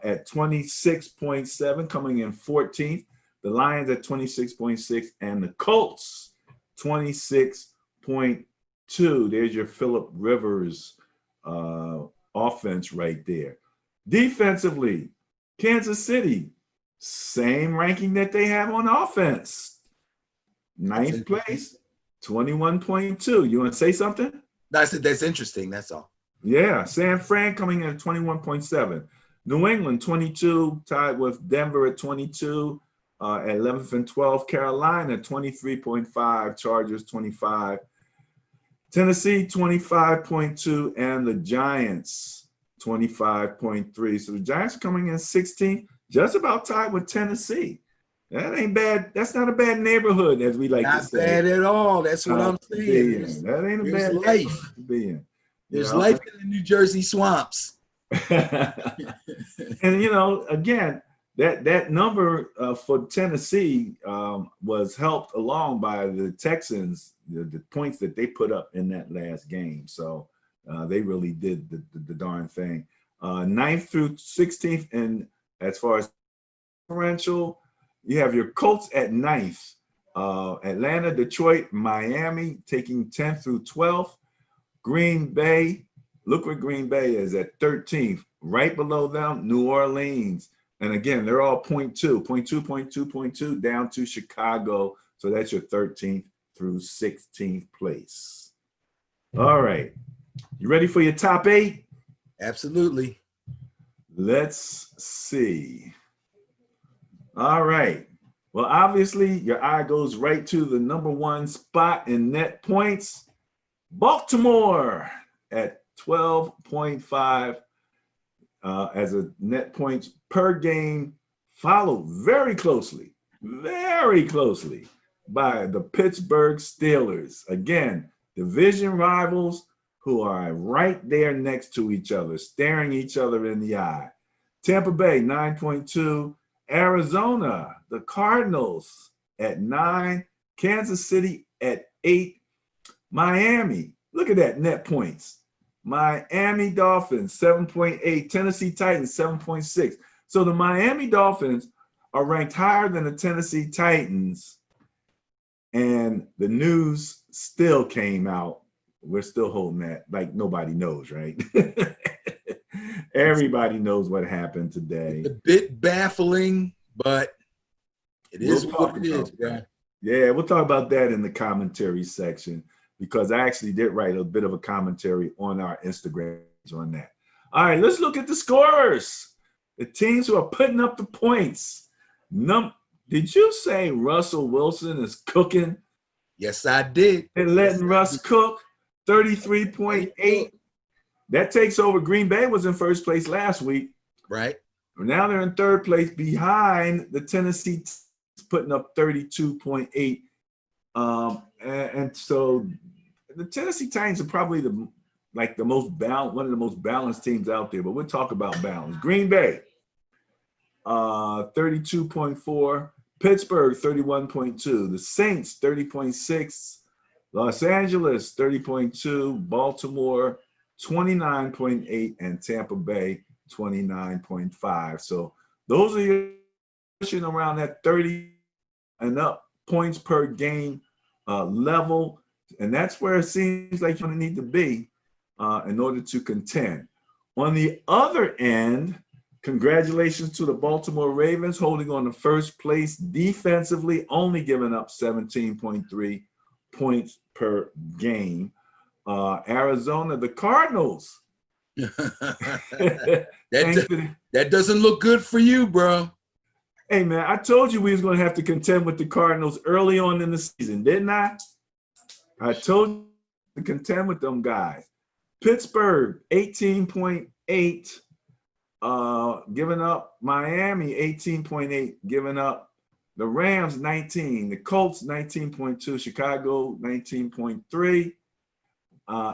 at 26.7, coming in 14th. The Lions at 26.6, and the Colts 26.2. There's your Phillip Rivers offense right there. Defensively, Kansas City, same ranking that they have on offense. Ninth place, 21.2. You want to say something? I said that's interesting. That's all. Yeah, San Fran coming in at 21.7. New England 22, tied with Denver at 22, at 11th and 12th. Carolina 23.5, Chargers 25. Tennessee 25.2, and the Giants 25.3. So the Giants coming in 16th, just about tied with Tennessee. That ain't bad. That's not a bad neighborhood, as we like to say. Not bad at all. That's what I'm saying. That ain't a There's bad life. to be in. There's life in the New Jersey swamps. And again, that number for Tennessee was helped along by the Texans, the points that they put up in that last game. So they really did the darn thing. 9th through 16th, and as far as differential, you have your Colts at 9th. Atlanta, Detroit, Miami taking 10th through 12th. Green Bay, look where Green Bay is at 13th. Right below them, New Orleans. And again, they're all 0.2 down to Chicago. So that's your 13th through 16th place. All right. You ready for your top 8? Absolutely. Let's see. All right. Well, obviously, your eye goes right to the number 1 spot in net points. Baltimore at 12.5 as a net points per game, followed very closely by the Pittsburgh Steelers. Again, division rivals who are right there next to each other, staring each other in the eye. Tampa Bay, 9.2. Arizona, the Cardinals at 9. Kansas City at 8. Miami, look at that net points. Miami Dolphins, 7.8. Tennessee Titans, 7.6. So the Miami Dolphins are ranked higher than the Tennessee Titans, and the news still came out. We're still holding that like nobody knows, right? Everybody knows what happened today. It's a bit baffling, but it is what it is, bro. Yeah, we'll talk about that in the commentary section, because I actually did write a bit of a commentary on our Instagram on that. All right, let's look at the scorers. The teams who are putting up the points. Did you say Russell Wilson is cooking? Yes, I did. They're letting Russ cook, 33.8. That takes over. Green Bay was in first place last week. Right. Now they're in third place behind the Tennessee, putting up 32.8. And so the Tennessee Titans are probably one of the most balanced teams out there, but we'll talk about balance. Green Bay, 32.4. Pittsburgh, 31.2. The Saints, 30.6. Los Angeles, 30.2. Baltimore, 29.8. And Tampa Bay, 29.5. So those are your pushing around that 30 and up points per game level. And that's where it seems like you're going to need to be in order to contend. On the other end, congratulations to the Baltimore Ravens, holding on to first place defensively, only giving up 17.3 points per game. Arizona, the Cardinals. That doesn't look good for you, bro. Hey, man, I told you we was going to have to contend with the Cardinals early on in the season, didn't I? I told you to contend with them guys. Pittsburgh, 18.8. Giving up. Miami, 18.8, giving up. The Rams, 19. The Colts, 19.2. Chicago, 19.3.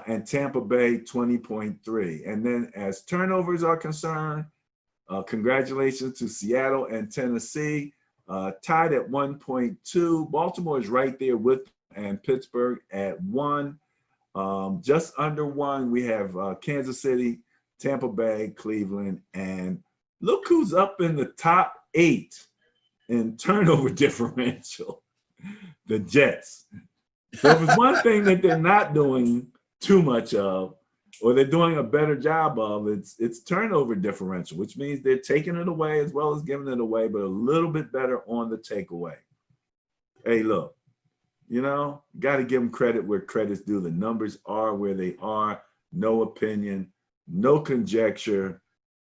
And Tampa Bay, 20.3. And then as turnovers are concerned, congratulations to Seattle and Tennessee, tied at 1.2. Baltimore is right there with and Pittsburgh at 1. Just under 1, we have Kansas City, Tampa Bay, Cleveland, and Look who's up in the top 8 in turnover differential. The Jets. So if it's one thing that they're not doing too much of, or they're doing a better job of, it's turnover differential, which means they're taking it away as well as giving it away, but a little bit better on the takeaway. Hey, look, got to give them credit where credit's due. The numbers are where they are. No opinion, no conjecture.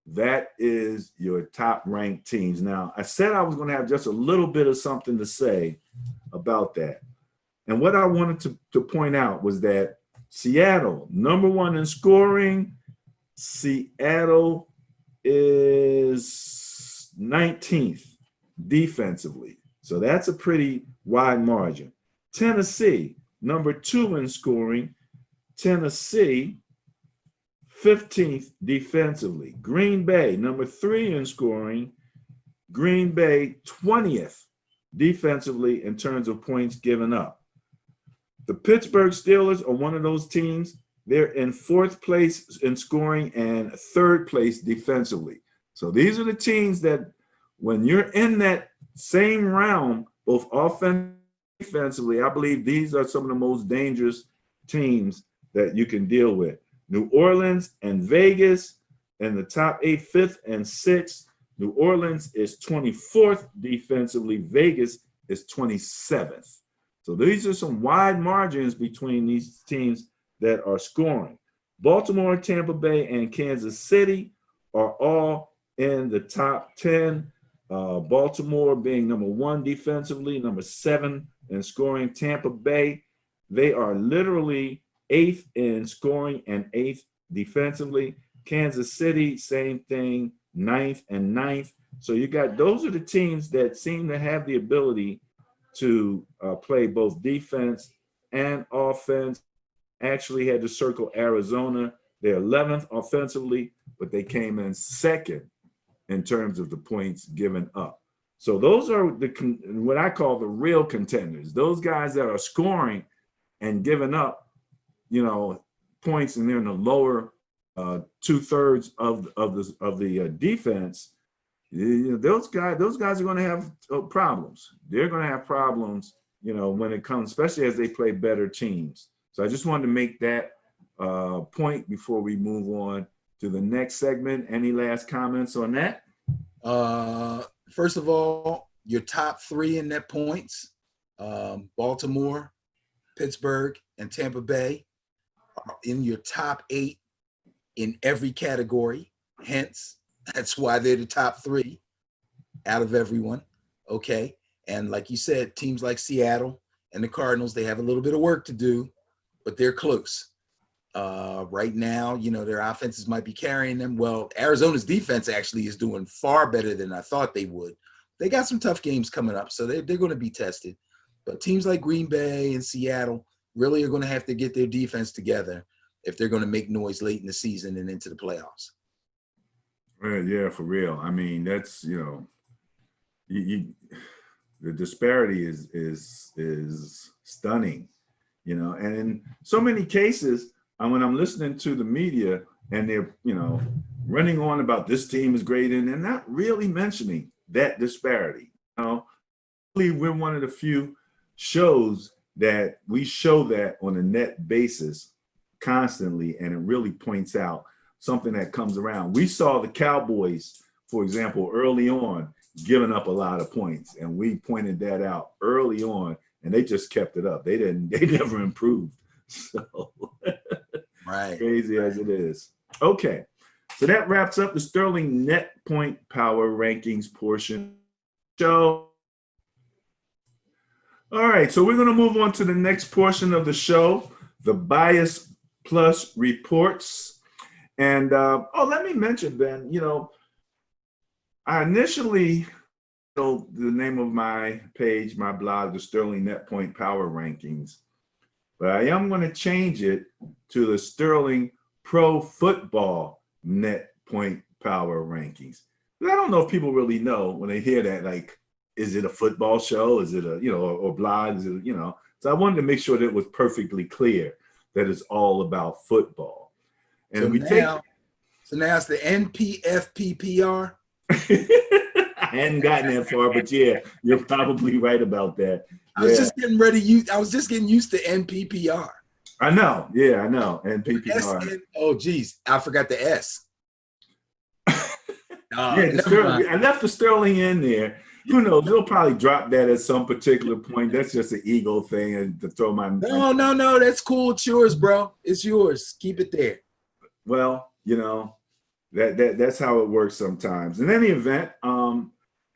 That is your top ranked teams. Now, I said I was going to have just a little bit of something to say about that. And what I wanted to point out was that Seattle, number 1 in scoring. Seattle is 19th defensively. So that's a pretty wide margin. Tennessee, number 2 in scoring. Tennessee, 15th defensively. Green Bay, number 3 in scoring. Green Bay, 20th defensively in terms of points given up. The Pittsburgh Steelers are one of those teams. They're in 4th place in scoring and 3rd place defensively. So these are the teams that when you're in that same realm, both offensively and defensively, I believe these are some of the most dangerous teams that you can deal with. New Orleans and Vegas in the top 8, 5th and 6th. New Orleans is 24th defensively. Vegas is 27th. So these are some wide margins between these teams that are scoring. Baltimore, Tampa Bay, and Kansas City are all in the top 10. Baltimore being number 1 defensively, number 7 in scoring. Tampa Bay, they are literally 8th in scoring and 8th defensively. Kansas City, same thing, 9th and 9th. So you got, those are the teams that seem to have the ability to play both defense and offense. Actually had to circle Arizona. They're 11th offensively, but they came in 2nd in terms of the points given up. So those are what I call the real contenders. Those guys that are scoring and giving up, points, and they're in the lower 2/3 of the defense. Those guys are going to have problems. They're going to have problems, when it comes, especially as they play better teams. So I just wanted to make that point before we move on to the next segment. Any last comments on that? First of all, your top 3 in net points, Baltimore, Pittsburgh, and Tampa Bay are in your top 8 in every category. Hence, that's why they're the top 3 out of everyone. Okay. And like you said, teams like Seattle and the Cardinals, they have a little bit of work to do, but they're close. Right now, their offenses might be carrying them. Well, Arizona's defense actually is doing far better than I thought they would. They got some tough games coming up, so they're going to be tested. But teams like Green Bay and Seattle really are going to have to get their defense together if they're going to make noise late in the season and into the playoffs. Yeah, for real. I mean, that's, the disparity is stunning, and in so many cases, when I'm listening to the media and they're, running on about this team is great, and they're not really mentioning that disparity. We're one of the few shows that we show that on a net basis constantly, and it really points out something that comes around. We saw the Cowboys, for example, early on giving up a lot of points, and we pointed that out early on, and they just kept it up. They never improved. So right, crazy as it is. Okay, so that wraps up the Sterling net point power rankings portion. So, all right, so we're going to move on to the next portion of the show, the Bias Plus reports. And let me mention, Ben, I initially told the name of my page, my blog, the Sterling Net Point Power Rankings, but I am going to change it to the Sterling Pro Football Net Point Power Rankings. But I don't know if people really know when they hear that, like, is it a football show? Is it or blog? Is it, So I wanted to make sure that it was perfectly clear that it's all about football. And so now it's the NPFPPR. I hadn't gotten that far, but yeah, you're probably right about that. I was Yeah, just getting ready. I was just getting used to NPPR. I know. Yeah, I know. And S PPR. N. Oh, geez, I forgot the S. Yeah, the Never mind. Sterling. I left the Sterling in there. Who knows? They'll probably drop that at some particular point. That's just an ego thing, and to throw my. No. That's cool. It's yours, bro. It's yours. Keep it there. Well, that's how it works sometimes. In any event,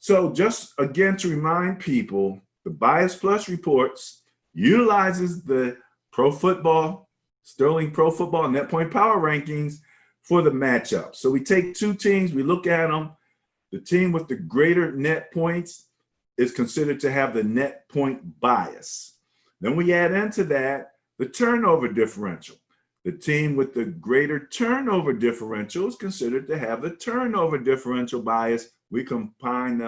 so just again to remind people, the Bias Plus Reports utilizes the Sterling Pro Football Net Point Power Rankings for the matchup. So we take two teams, we look at them. The team with the greater net points is considered to have the net point bias. Then we add into that the turnover differential. The team with the greater turnover differential is considered to have the turnover differential bias. We combine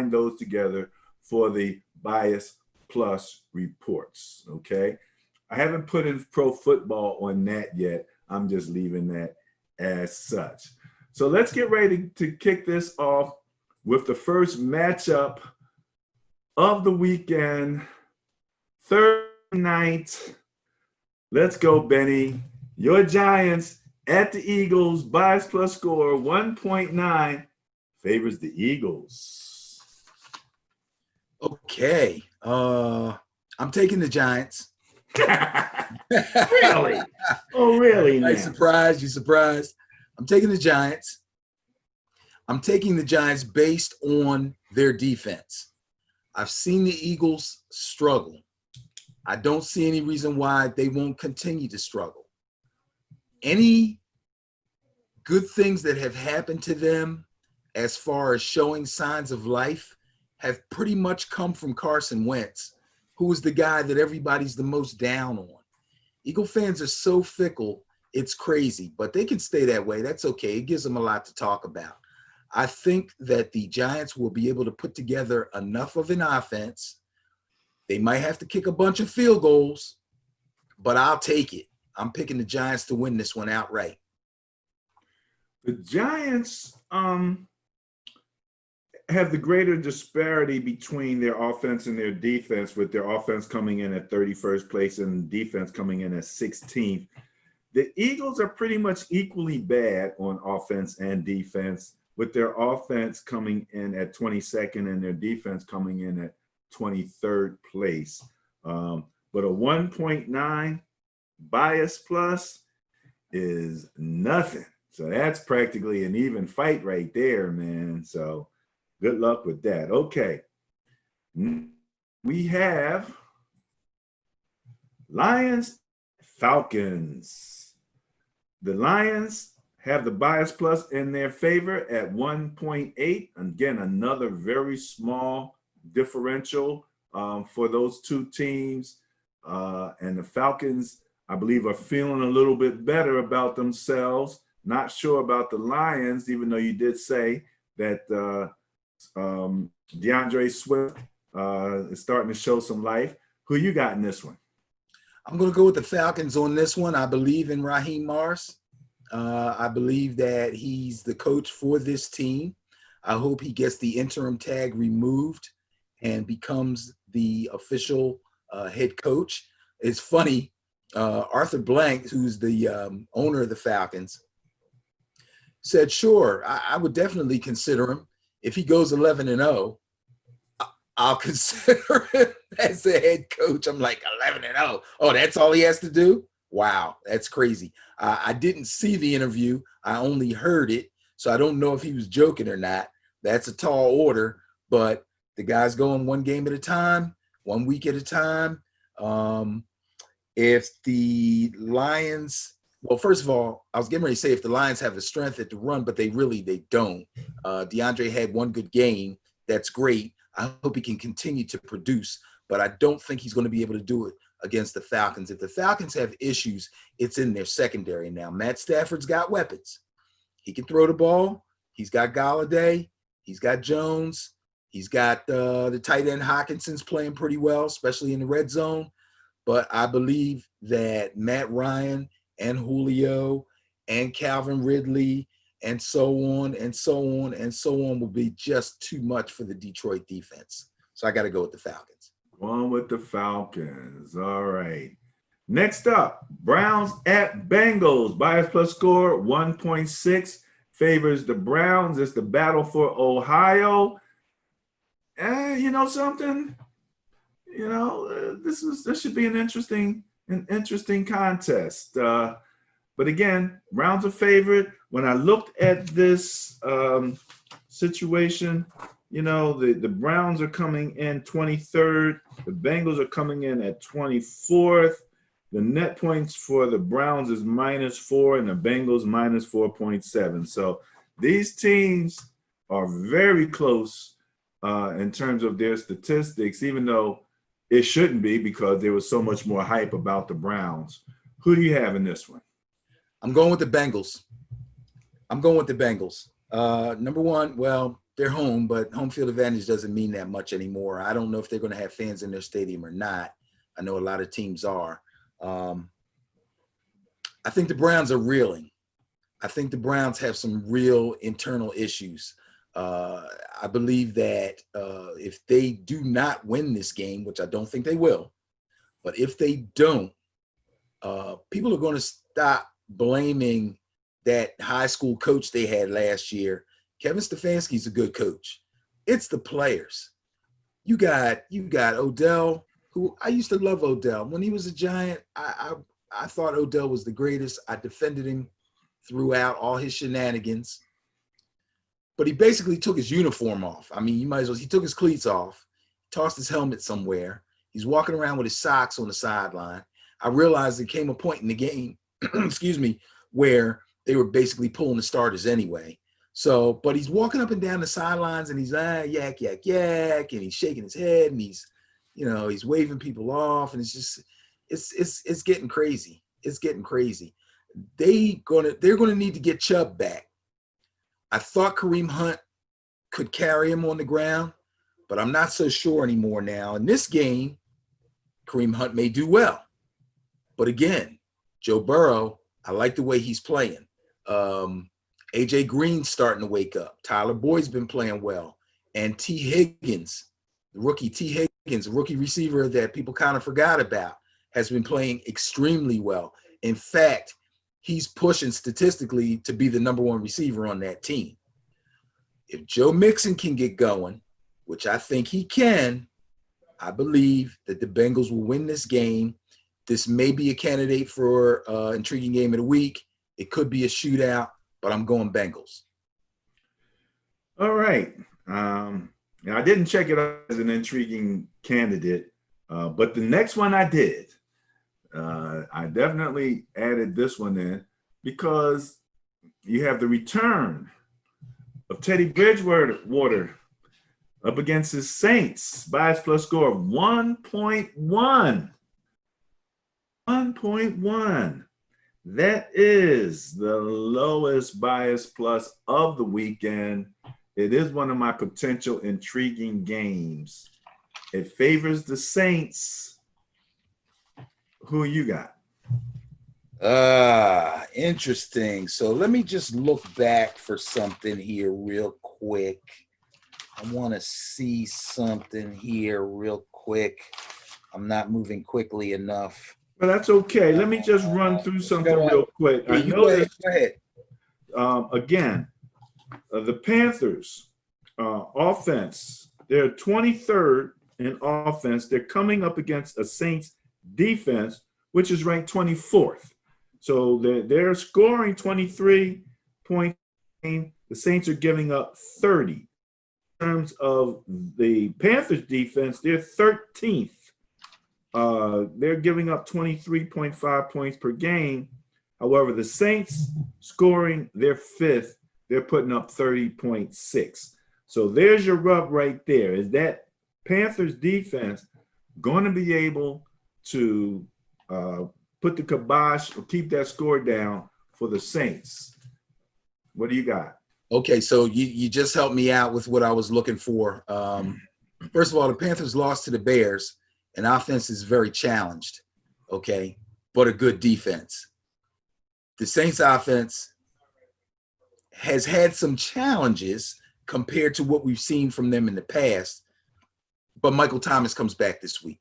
those together for the Bias Plus Reports, okay? I haven't put in pro football on that yet. I'm just leaving that as such. So let's get ready to kick this off with the first matchup of the weekend, Thursday night. Let's go, Benny. Your Giants at the Eagles, Bias Plus score 1.9 favors the Eagles. Okay. I'm taking the Giants. Really? Oh, really? You surprised. I'm taking the Giants. I'm taking the Giants based on their defense. I've seen the Eagles struggle. I don't see any reason why they won't continue to struggle. Any good things that have happened to them as far as showing signs of life have pretty much come from Carson Wentz, who is the guy that everybody's the most down on. Eagle fans are so fickle, it's crazy, but they can stay that way. That's okay. It gives them a lot to talk about. I think that the Giants will be able to put together enough of an offense. They might have to kick a bunch of field goals, but I'll take it. I'm picking the Giants to win this one outright. The Giants have the greater disparity between their offense and their defense, with their offense coming in at 31st place and defense coming in at 16th. The Eagles are pretty much equally bad on offense and defense, with their offense coming in at 22nd and their defense coming in at 23rd place. But a 1.9 bias plus is nothing. So that's practically an even fight right there, man. So good luck with that. Okay. We have Lions, Falcons. The Lions have the bias plus in their favor at 1.8. Again, another very small differential for those two teams. And the Falcons, I believe, are feeling a little bit better about themselves. Not sure about the Lions, even though you did say that DeAndre Swift is starting to show some life. Who you got in this one? I'm going to go with the Falcons on this one. I believe in Raheem Morris. I believe that he's the coach for this team. I hope he gets the interim tag removed and becomes the official head coach. It's funny, Arthur Blank, who's the owner of the Falcons, said, sure, I would definitely consider him. If he goes 11-0, I'll consider him as the head coach. I'm like, 11-0. Oh, that's all he has to do? Wow, that's crazy. I didn't see the interview. I only heard it, so I don't know if he was joking or not. That's a tall order, but the guy's going one game at a time, 1 week at a time. If the Lions – well, first of all, I was getting ready to say if the Lions have the strength at the run, but they don't. DeAndre had one good game. That's great. I hope he can continue to produce, but I don't think he's going to be able to do it against the Falcons. If the Falcons have issues, it's in their secondary now. Matt Stafford's got weapons. He can throw the ball. He's got Galladay. He's got Jones. He's got the tight end Hawkinson's playing pretty well, especially in the red zone. But I believe that Matt Ryan and Julio and Calvin Ridley and so on and so on and so on will be just too much for the Detroit defense. So I got to go with the Falcons. One with the Falcons. All right. Next up, Browns at Bengals. Bias plus score 1.6 favors the Browns. It's the battle for Ohio. You know something? You know, this should be an interesting contest. But again, Browns are favored. When I looked at this situation, you know, the Browns are coming in 23rd. The Bengals are coming in at 24th. The net points for the Browns is -4 and the Bengals -4.7. So these teams are very close in terms of their statistics, even though it shouldn't be because there was so much more hype about the Browns. Who do you have in this one? I'm going with the Bengals. Number one, well, they're home, but home field advantage doesn't mean that much anymore. I don't know if they're going to have fans in their stadium or not. I know a lot of teams are. I think the Browns are reeling. I think the Browns have some real internal issues. I believe that if they do not win this game, which I don't think they will, but if they don't, people are going to stop blaming that high school coach they had last year. Kevin Stefanski's a good coach. It's the players. You got Odell, who I used to love Odell. When he was a Giant, I thought Odell was the greatest. I defended him throughout all his shenanigans. But he basically took his uniform off. I mean, you might as well. He took his cleats off, tossed his helmet somewhere. He's walking around with his socks on the sideline. I realized there came a point in the game, excuse me, where they were basically pulling the starters anyway. So, but he's walking up and down the sidelines and he's yak, yak, yak, and he's shaking his head and he's, you know, he's waving people off, and it's just, it's getting crazy. It's getting crazy. They're gonna need to get Chubb back. I thought Kareem Hunt could carry him on the ground, but I'm not so sure anymore now. In this game, Kareem Hunt may do well. But again, Joe Burrow, I like the way he's playing. AJ Green's starting to wake up. Tyler Boyd's been playing well. And T. Higgins, the rookie receiver that people kind of forgot about, has been playing extremely well. In fact, he's pushing statistically to be the number one receiver on that team. If Joe Mixon can get going, which I think he can, I believe that the Bengals will win this game. This may be a candidate for intriguing game of the week. It could be a shootout, but I'm going Bengals. All right. Now I didn't check it out as an intriguing candidate, but the next one I did. I definitely added this one in because you have the return of Teddy Bridgewater up against his Saints. Bias plus score of 1.1. 1.1. That is the lowest bias plus of the weekend. It is one of my potential intriguing games. It favors the Saints. Who you got? Interesting. So let me just look back for something here real quick. I want to see something here real quick. I'm not moving quickly enough. Well, that's okay. Let me just run through something real quick. Yeah, I noticed, go ahead. Again, the Panthers offense, they're 23rd in offense. They're coming up against a Saints defense, which is ranked 24th. So they're scoring 23 points. The Saints are giving up 30. In terms of the Panthers defense, they're 13th. They're giving up 23.5 points per game. However, the Saints scoring, they're 5th. They're putting up 30.6. So there's your rub right there. Is that Panthers defense going to be able to put the kibosh or keep that score down for the Saints? What do you got? Okay, so you just helped me out with what I was looking for. First of all, the Panthers lost to the Bears, and offense is very challenged, okay, but a good defense. The Saints offense has had some challenges compared to what we've seen from them in the past. But Michael Thomas comes back this week.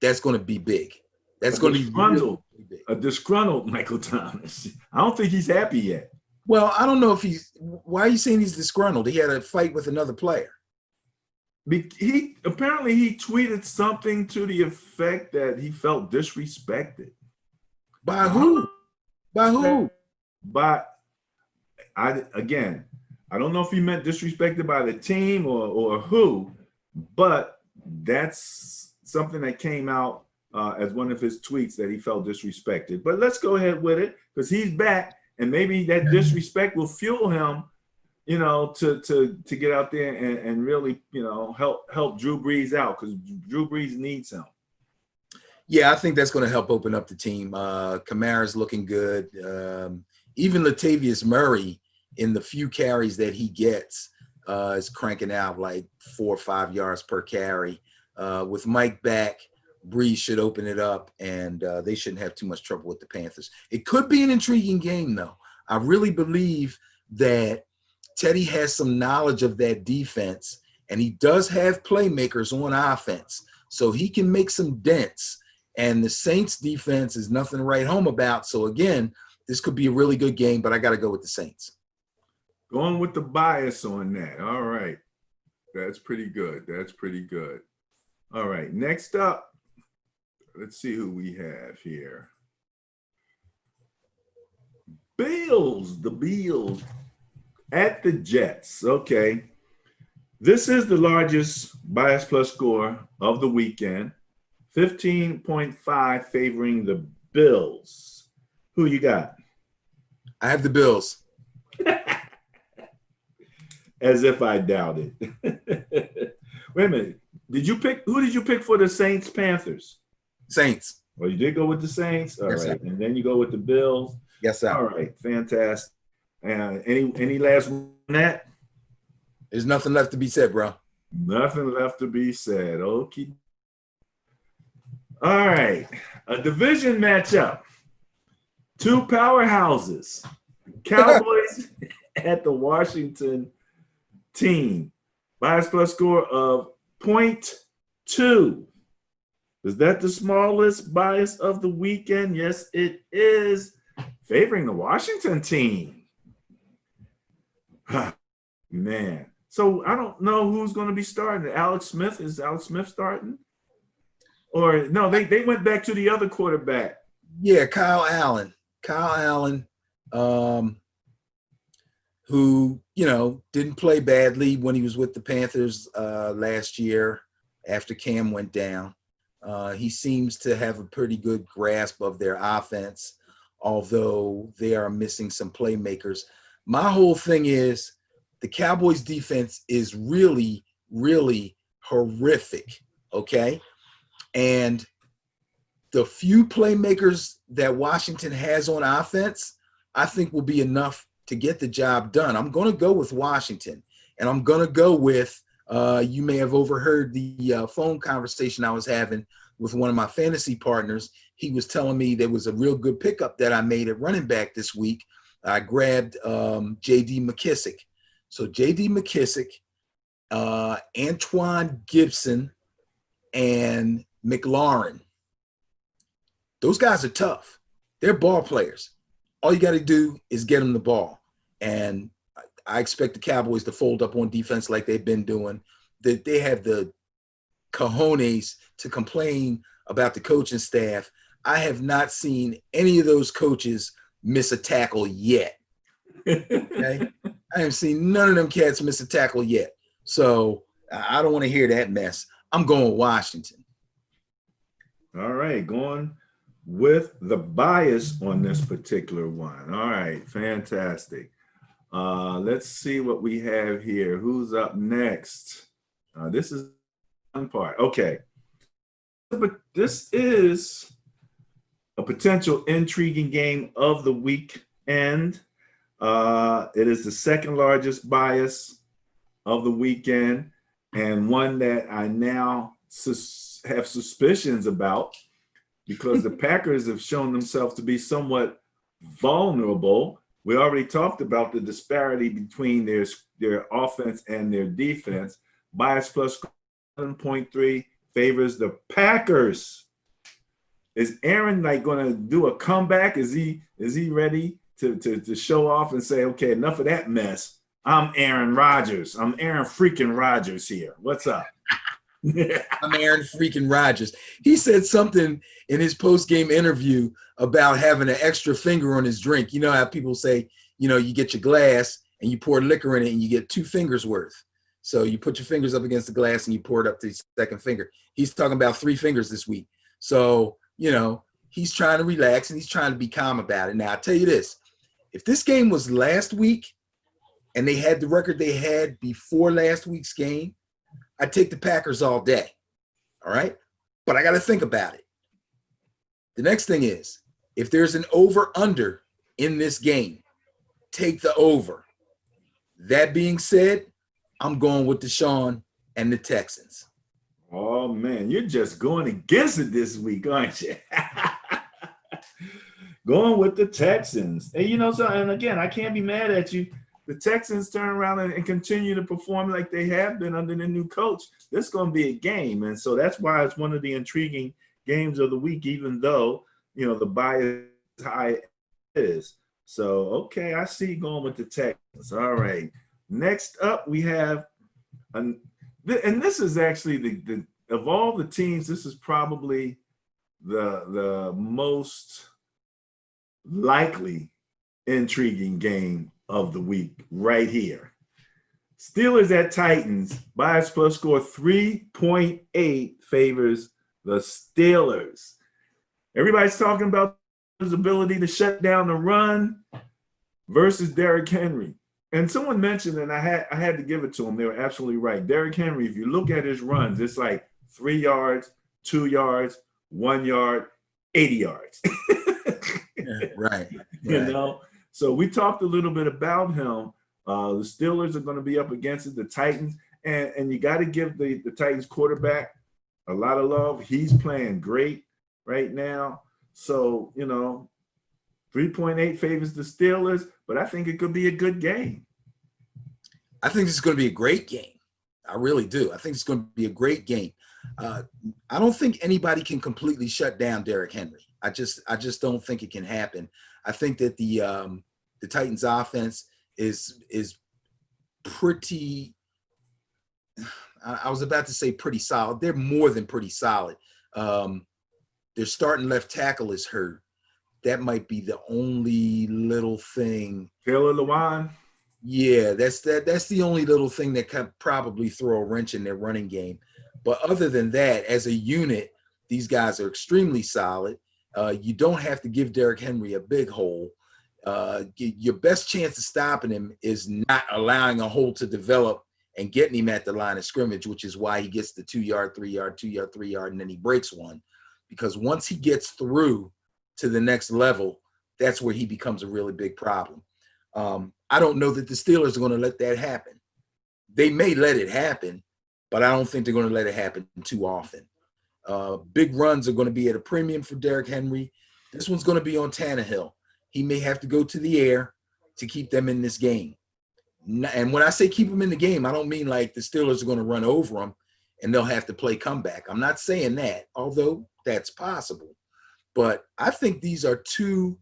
That's going to be big. That's going to be really big. A disgruntled Michael Thomas. I don't think he's happy yet. Well, I don't know if why are you saying he's disgruntled? He had a fight with another player. He tweeted something to the effect that he felt disrespected. By who? By who? I don't know if he meant disrespected by the team or who, but that's something that came out as one of his tweets, that he felt disrespected. But let's go ahead with it, because he's back, and maybe that disrespect will fuel him, to get out there and really, help Drew Brees out, because Drew Brees needs him. Yeah, I think that's going to help open up the team. Kamara's looking good. Even Latavius Murray, in the few carries that he gets, is cranking out like 4 or 5 yards per carry. With Mike back, Brees should open it up, and they shouldn't have too much trouble with the Panthers. It could be an intriguing game, though. I really believe that Teddy has some knowledge of that defense, and he does have playmakers on offense, so he can make some dents. And the Saints defense is nothing to write home about. So again, this could be a really good game, but I got to go with the Saints. Going with the bias on that. All right. That's pretty good. That's pretty good. All right. Next up, let's see who we have here. The Bills at the Jets. Okay. This is the largest bias plus score of the weekend. 15.5 favoring the Bills. Who you got? I have the Bills. As if I doubted. Wait a minute. Who did you pick for the Saints Panthers? Saints. Well, you did go with the Saints. All Yes, right. sir. And then you go with the Bills. Yes, sir. All right. Fantastic. Any last on that? There's nothing left to be said, bro. Nothing left to be said. Okay. All right. A division matchup. Two powerhouses. Cowboys at the Washington team. Bias plus score of 0.2. Is that the smallest bias of the weekend? Yes, it is. Favoring the Washington team. Man. So I don't know who's going to be starting. Alex Smith. Is Alex Smith starting? Or no, they went back to the other quarterback. Yeah, Kyle Allen. Who, didn't play badly when he was with the Panthers last year after Cam went down. He seems to have a pretty good grasp of their offense, although they are missing some playmakers. My whole thing is the Cowboys defense is really, really horrific, okay? And the few playmakers that Washington has on offense, I think will be enough to get the job done. I'm going to go with Washington, and I'm going to go with you may have overheard the phone conversation I was having with one of my fantasy partners. He was telling me there was a real good pickup that I made at running back this week. I grabbed J.D. McKissick. So J.D. McKissick, Antoine Gibson, and McLaurin. Those guys are tough. They're ball players. All you got to do is get them the ball. And I expect the Cowboys to fold up on defense like they've been doing. They have the cojones to complain about the coaching staff. I have not seen any of those coaches miss a tackle yet. Okay? I haven't seen none of them cats miss a tackle yet. So I don't want to hear that mess. I'm going Washington. All right, going with the bias on this particular one. All right, fantastic. Let's see what we have here. Who's up next? This is one part. Okay. But this is a potential intriguing game of the weekend. It is the second largest bias of the weekend, and one that I now have suspicions about, because the Packers have shown themselves to be somewhat vulnerable We already talked about the disparity between their offense and their defense. Bias plus 7.3 favors the Packers. Is Aaron like going to do a comeback? Is he ready to show off and say, okay, enough of that mess? I'm Aaron Rodgers. I'm Aaron freaking Rodgers here. What's up? I'm Aaron freaking Rodgers. He said something in his post-game interview about having an extra finger on his drink. You know how people say, you get your glass and you pour liquor in it and you get 2 fingers worth. So you put your fingers up against the glass and you pour it up to the second finger. He's talking about 3 fingers this week. So, he's trying to relax and he's trying to be calm about it. Now, I'll tell you this. If this game was last week and they had the record they had before last week's game, I'd take the Packers all day. All right? But I got to think about it. The next thing is, if there's an over-under in this game, take the over. That being said, I'm going with Deshaun and the Texans. Oh, man, you're just going against it this week, aren't you? Going with the Texans. And, and again, I can't be mad at you. The Texans turn around and continue to perform like they have been under the new coach. This is going to be a game. And so that's why it's one of the intriguing games of the week, even though, the bias high is. So, okay, I see you going with the Texans. All right. Next up, we have, and this is actually the of all the teams, this is probably the most likely intriguing game of the week right here. Steelers at Titans, bias plus score 3.8 favors the Steelers. Everybody's talking about his ability to shut down the run versus Derrick Henry. And someone mentioned, and I had to give it to them. They were absolutely right. Derrick Henry, if you look at his runs, it's like 3 yards, 2 yards, 1 yard, 80 yards. Right. So we talked a little bit about him. The Steelers are going to be up against it, the Titans, and you got to give the Titans quarterback a lot of love. He's playing great right now. So, 3.8 favors the Steelers, but I think it could be a good game. I think this is going to be a great game. I really do. I think it's going to be a great game. I don't think anybody can completely shut down Derrick Henry. I just don't think it can happen. I think that the Titans offense is pretty, I was about to say pretty solid. They're more than pretty solid. Their starting left tackle is hurt. That might be the only little thing. Taylor Lewan? Yeah, that's the only little thing that could probably throw a wrench in their running game. But other than that, as a unit, these guys are extremely solid. You don't have to give Derrick Henry a big hole. Your best chance of stopping him is not allowing a hole to develop and getting him at the line of scrimmage, which is why he gets the 2 yard, 3 yard, 2 yard, 3 yard, and then he breaks one. Because once he gets through to the next level, that's where he becomes a really big problem. I don't know that the Steelers are going to let that happen. They may let it happen, but I don't think they're going to let it happen too often. Big runs are going to be at a premium for Derrick Henry. This one's going to be on Tannehill. He may have to go to the air to keep them in this game. And when I say keep them in the game, I don't mean like the Steelers are going to run over them and they'll have to play comeback. I'm not saying that, although that's possible. But I think these are two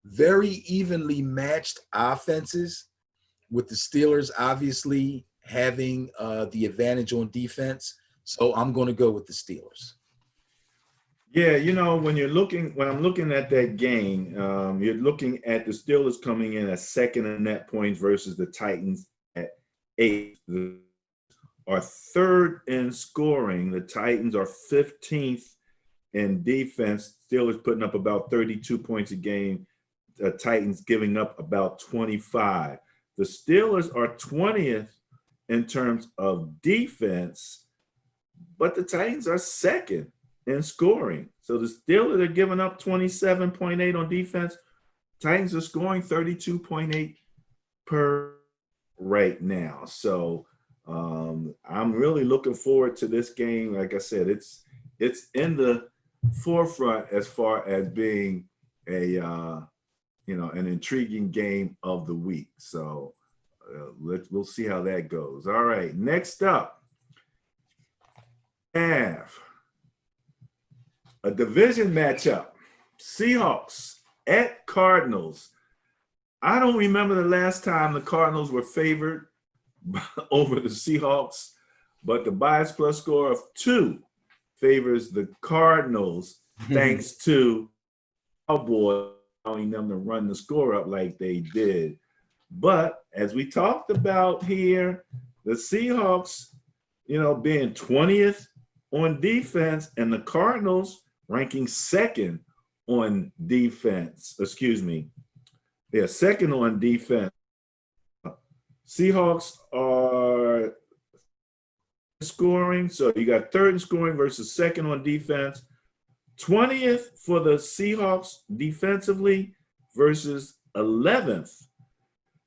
very evenly matched offenses, with the Steelers obviously having the advantage on defense. So I'm going to go with the Steelers. Yeah, when I'm looking at that game, you're looking at the Steelers coming in at second in net points versus the Titans at 8th. Are third in scoring. The Titans are 15th in defense. Steelers putting up about 32 points a game. The Titans giving up about 25. The Steelers are 20th in terms of defense, but the Titans are second in scoring. So the Steelers are giving up 27.8 on defense. Titans are scoring 32.8 per right now. So I'm really looking forward to this game. Like I said, it's in the forefront as far as being a an intriguing game of the week. So we'll see how that goes. All right, next up, have a division matchup. Seahawks at Cardinals. I don't remember the last time the Cardinals were favored over the Seahawks, but the bias plus score of 2 favors the Cardinals thanks to Cowboys allowing them to run the score up like they did. But as we talked about here, the Seahawks, being 20th on defense and the Cardinals ranking 2nd on defense. Second on defense. Seahawks are scoring. So you got 3rd in scoring versus 2nd on defense. 20th for the Seahawks defensively versus 11th.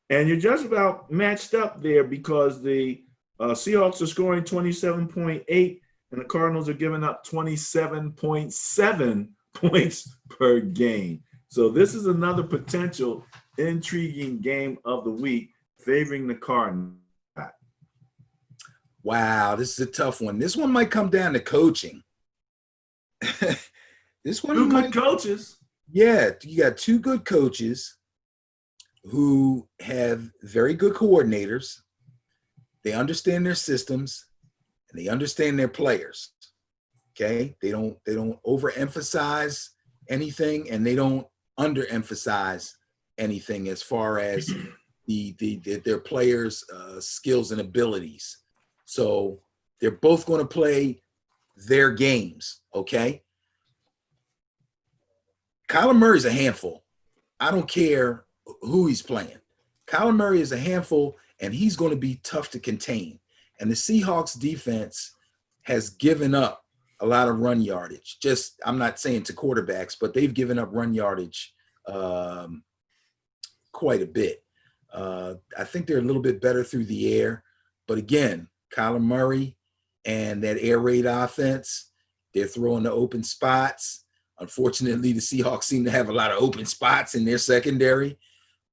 And you're just about matched up there because the Seahawks are scoring 27.8 and the Cardinals are giving up 27.7 points per game. So this is another potential intriguing game of the week favoring the Cardinals. Wow, this is a tough one. This one might come down to coaching. This one 2 good coaches. Yeah, you got 2 good coaches who have very good coordinators. They understand their systems and they understand their players. Okay, they don't overemphasize anything and they don't underemphasize anything as far as their players' skills and abilities. So they're both going to play their games. Okay. Kyler Murray's a handful. I don't care who he's playing. Kyler Murray is a handful, and he's going to be tough to contain. And the Seahawks defense has given up a lot of run yardage. I'm not saying to quarterbacks, but they've given up run yardage quite a bit. I think they're a little bit better through the air. But again, Kyler Murray and that air raid offense, they're throwing the open spots. Unfortunately, the Seahawks seem to have a lot of open spots in their secondary.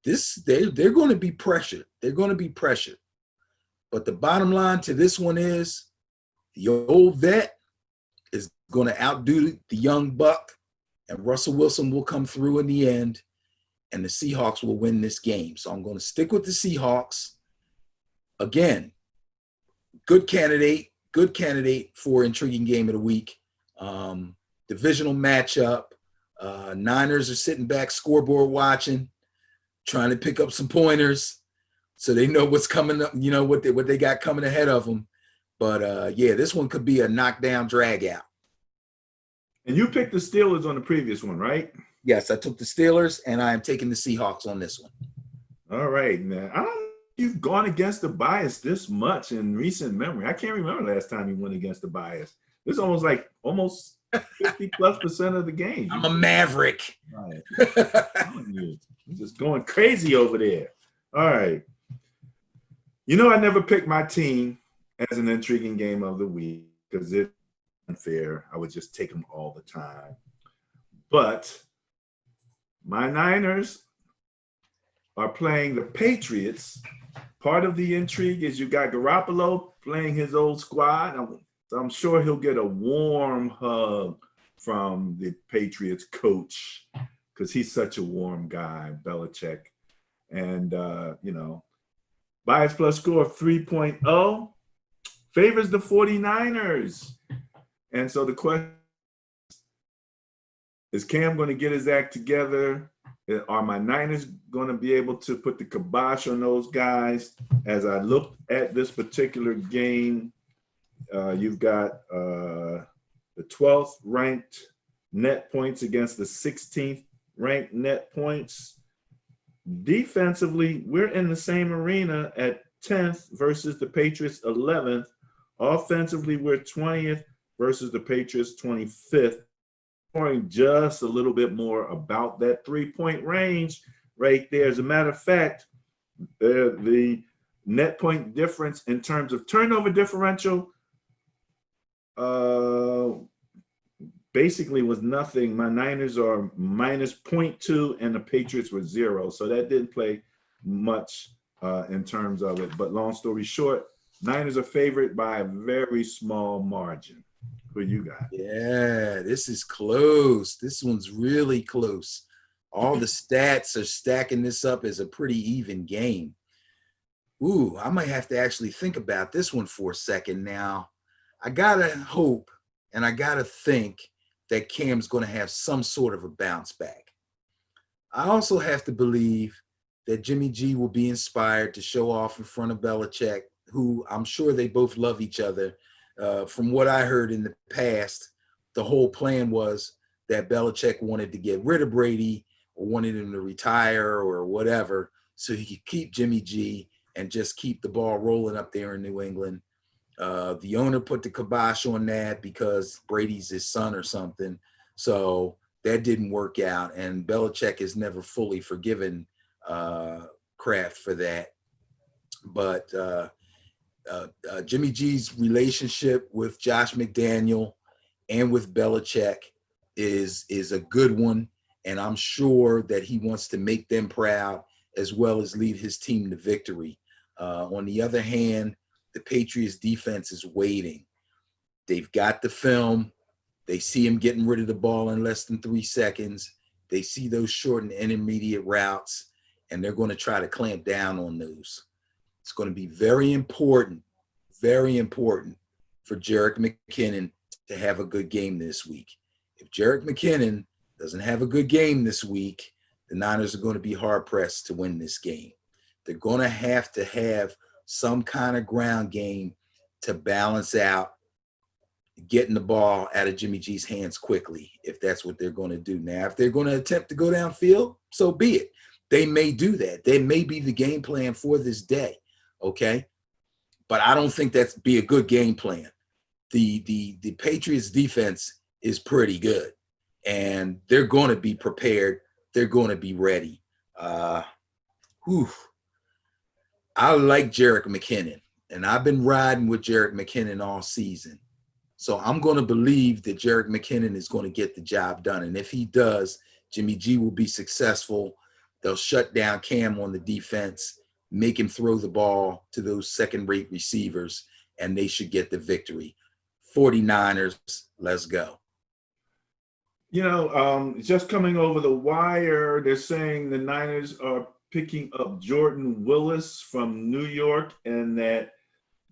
They're going to be pressured. They're going to be pressured. But the bottom line to this one is the old vet is going to outdo the young buck, and Russell Wilson will come through in the end, and the Seahawks will win this game. So I'm going to stick with the Seahawks. Again, good candidate for intriguing game of the week. Divisional matchup. Niners are sitting back, scoreboard watching, trying to pick up some pointers so they know what's coming up, what they got coming ahead of them. But this one could be a knockdown drag out. And you picked the Steelers on the previous one, right? Yes, I took the Steelers, and I am taking the Seahawks on this one. All right, man. I don't know if you've gone against the bias this much in recent memory. I can't remember last time you went against the bias. This is almost 50+% of the game. I'm a maverick. Right. You're just going crazy over there. All right. I never pick my team as an intriguing game of the week because it's unfair. I would just take them all the time. But my Niners are playing the Patriots. Part of the intrigue is you got Garoppolo playing his old squad. So I'm sure he'll get a warm hug from the Patriots coach because he's such a warm guy, Belichick. And, bias plus score of 3.0 favors the 49ers. And so the question is Cam going to get his act together? Are my Niners going to be able to put the kibosh on those guys? As I look at this particular game, you've got the 12th ranked net points against the 16th ranked net points. Defensively, we're in the same arena at 10th versus the Patriots 11th. Offensively, we're 20th versus the Patriots 25th. Scoring just a little bit more about that 3-point range right there. As a matter of fact, the net point difference in terms of turnover differential basically was nothing. My Niners are minus -0.2 and the Patriots were 0. So that didn't play much in terms of it. But long story short, Niners are favored by a very small margin. Who you got? Yeah, this is close. This one's really close. All the stats are stacking this up as a pretty even game. Ooh, I might have to actually think about this one for a second now. I gotta hope and I gotta think that Cam's gonna have some sort of a bounce back. I also have to believe that Jimmy G will be inspired to show off in front of Belichick, who I'm sure they both love each other. From what I heard in the past, the whole plan was that Belichick wanted to get rid of Brady or wanted him to retire or whatever so he could keep Jimmy G and just keep the ball rolling up there in New England. The owner put the kibosh on that because Brady's his son or something. So that didn't work out. And Belichick has never fully forgiven Kraft for that. But Jimmy G's relationship with Josh McDaniel and with Belichick is a good one. And I'm sure that he wants to make them proud as well as lead his team to victory. On the other hand, the Patriots defense is waiting. They've got the film. They see him getting rid of the ball in less than 3 seconds. They see those short and intermediate routes, and they're going to try to clamp down on those. It's going to be very important for Jerick McKinnon to have a good game this week. If Jerick McKinnon doesn't have a good game this week, the Niners are going to be hard-pressed to win this game. They're going to have some kind of ground game to balance out getting the ball out of Jimmy G's hands quickly, if that's what they're going to do. Now, if they're going to attempt to go downfield, so be it. They may do that. They may be the game plan for this day, okay? But I don't think that's be a good game plan. The Patriots defense is pretty good, and they're going to be prepared. They're going to be ready. I like Jerick McKinnon, and I've been riding with Jerick McKinnon all season. So I'm going to believe that Jerick McKinnon is going to get the job done. And if he does, Jimmy G will be successful. They'll shut down Cam on the defense, make him throw the ball to those second-rate receivers, and they should get the victory. 49ers, let's go. You know, just coming over the wire, they're saying the Niners are picking up Jordan Willis from New York, and that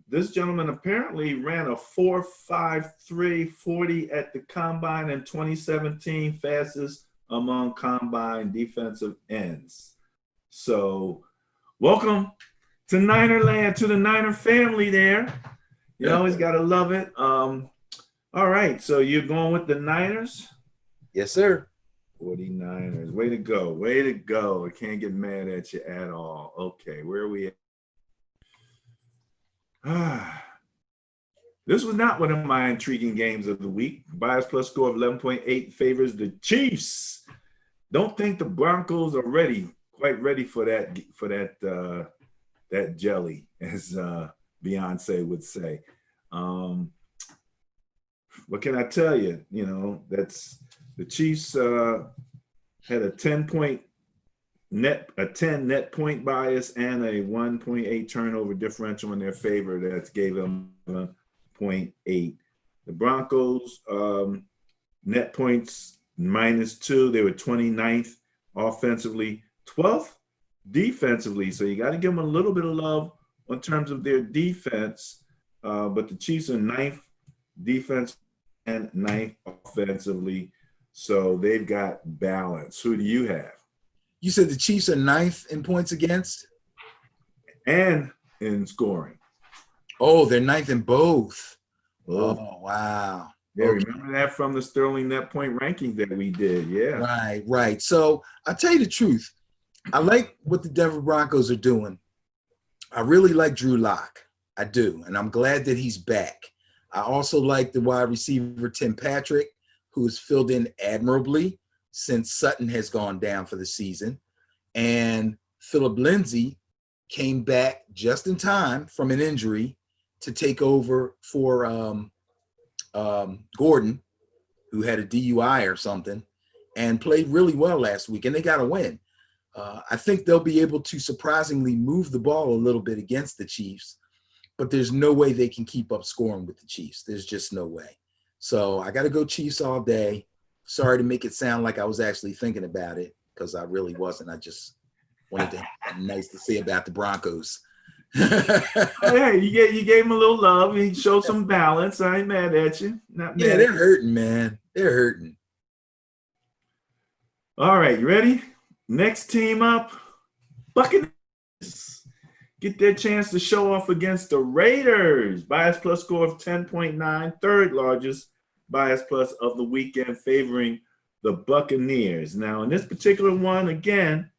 this gentleman apparently ran a 4.53 40 at the combine in 2017, fastest among combine defensive ends. So welcome to Niner land, to the Niner family there. You always got to love it. All right, so you're going with the Niners? Yes, sir. 49ers. Way to go. Way to go. I can't get mad at you at all. Okay, where are we at? This was not one of my intriguing games of the week. Bias plus score of 11.8 favors the Chiefs. Don't think the Broncos are quite ready for that jelly, as Beyonce would say. What can I tell you? You know, that's the Chiefs had a 10 net point bias and a 1.8 turnover differential in their favor. That gave them 0.8. The Broncos net points -2. They were 29th offensively, 12th defensively. So you got to give them a little bit of love in terms of their defense. But the Chiefs are 9th defense and 9th offensively. So they've got balance. Who do you have? You said the Chiefs are 9th in points against? And in scoring. Oh, they're 9th in both. Oh, wow. Yeah, okay. Remember that from the Sterling net point ranking that we did. Yeah. Right. So I'll tell you the truth. I like what the Denver Broncos are doing. I really like Drew Lock. I do. And I'm glad that he's back. I also like the wide receiver, Tim Patrick, who has filled in admirably since Sutton has gone down for the season. And Phillip Lindsay came back just in time from an injury to take over for Gordon, who had a DUI or something and played really well last week, and they got a win. I think they'll be able to surprisingly move the ball a little bit against the Chiefs, but there's no way they can keep up scoring with the Chiefs. There's just no way. So I got to go Chiefs all day. Sorry to make it sound like I was actually thinking about it, because I really wasn't. I just wanted to have something nice to say about the Broncos. Hey, you gave him a little love. He showed some balance. I ain't mad at you. Not mad. Yeah, they're hurting, man. They're hurting. All right, you ready? Next team up, Buccaneers. Get their chance to show off against the Raiders. Bias plus score of 10.9, third largest bias plus of the weekend, favoring the Buccaneers. Now, in this particular one, again,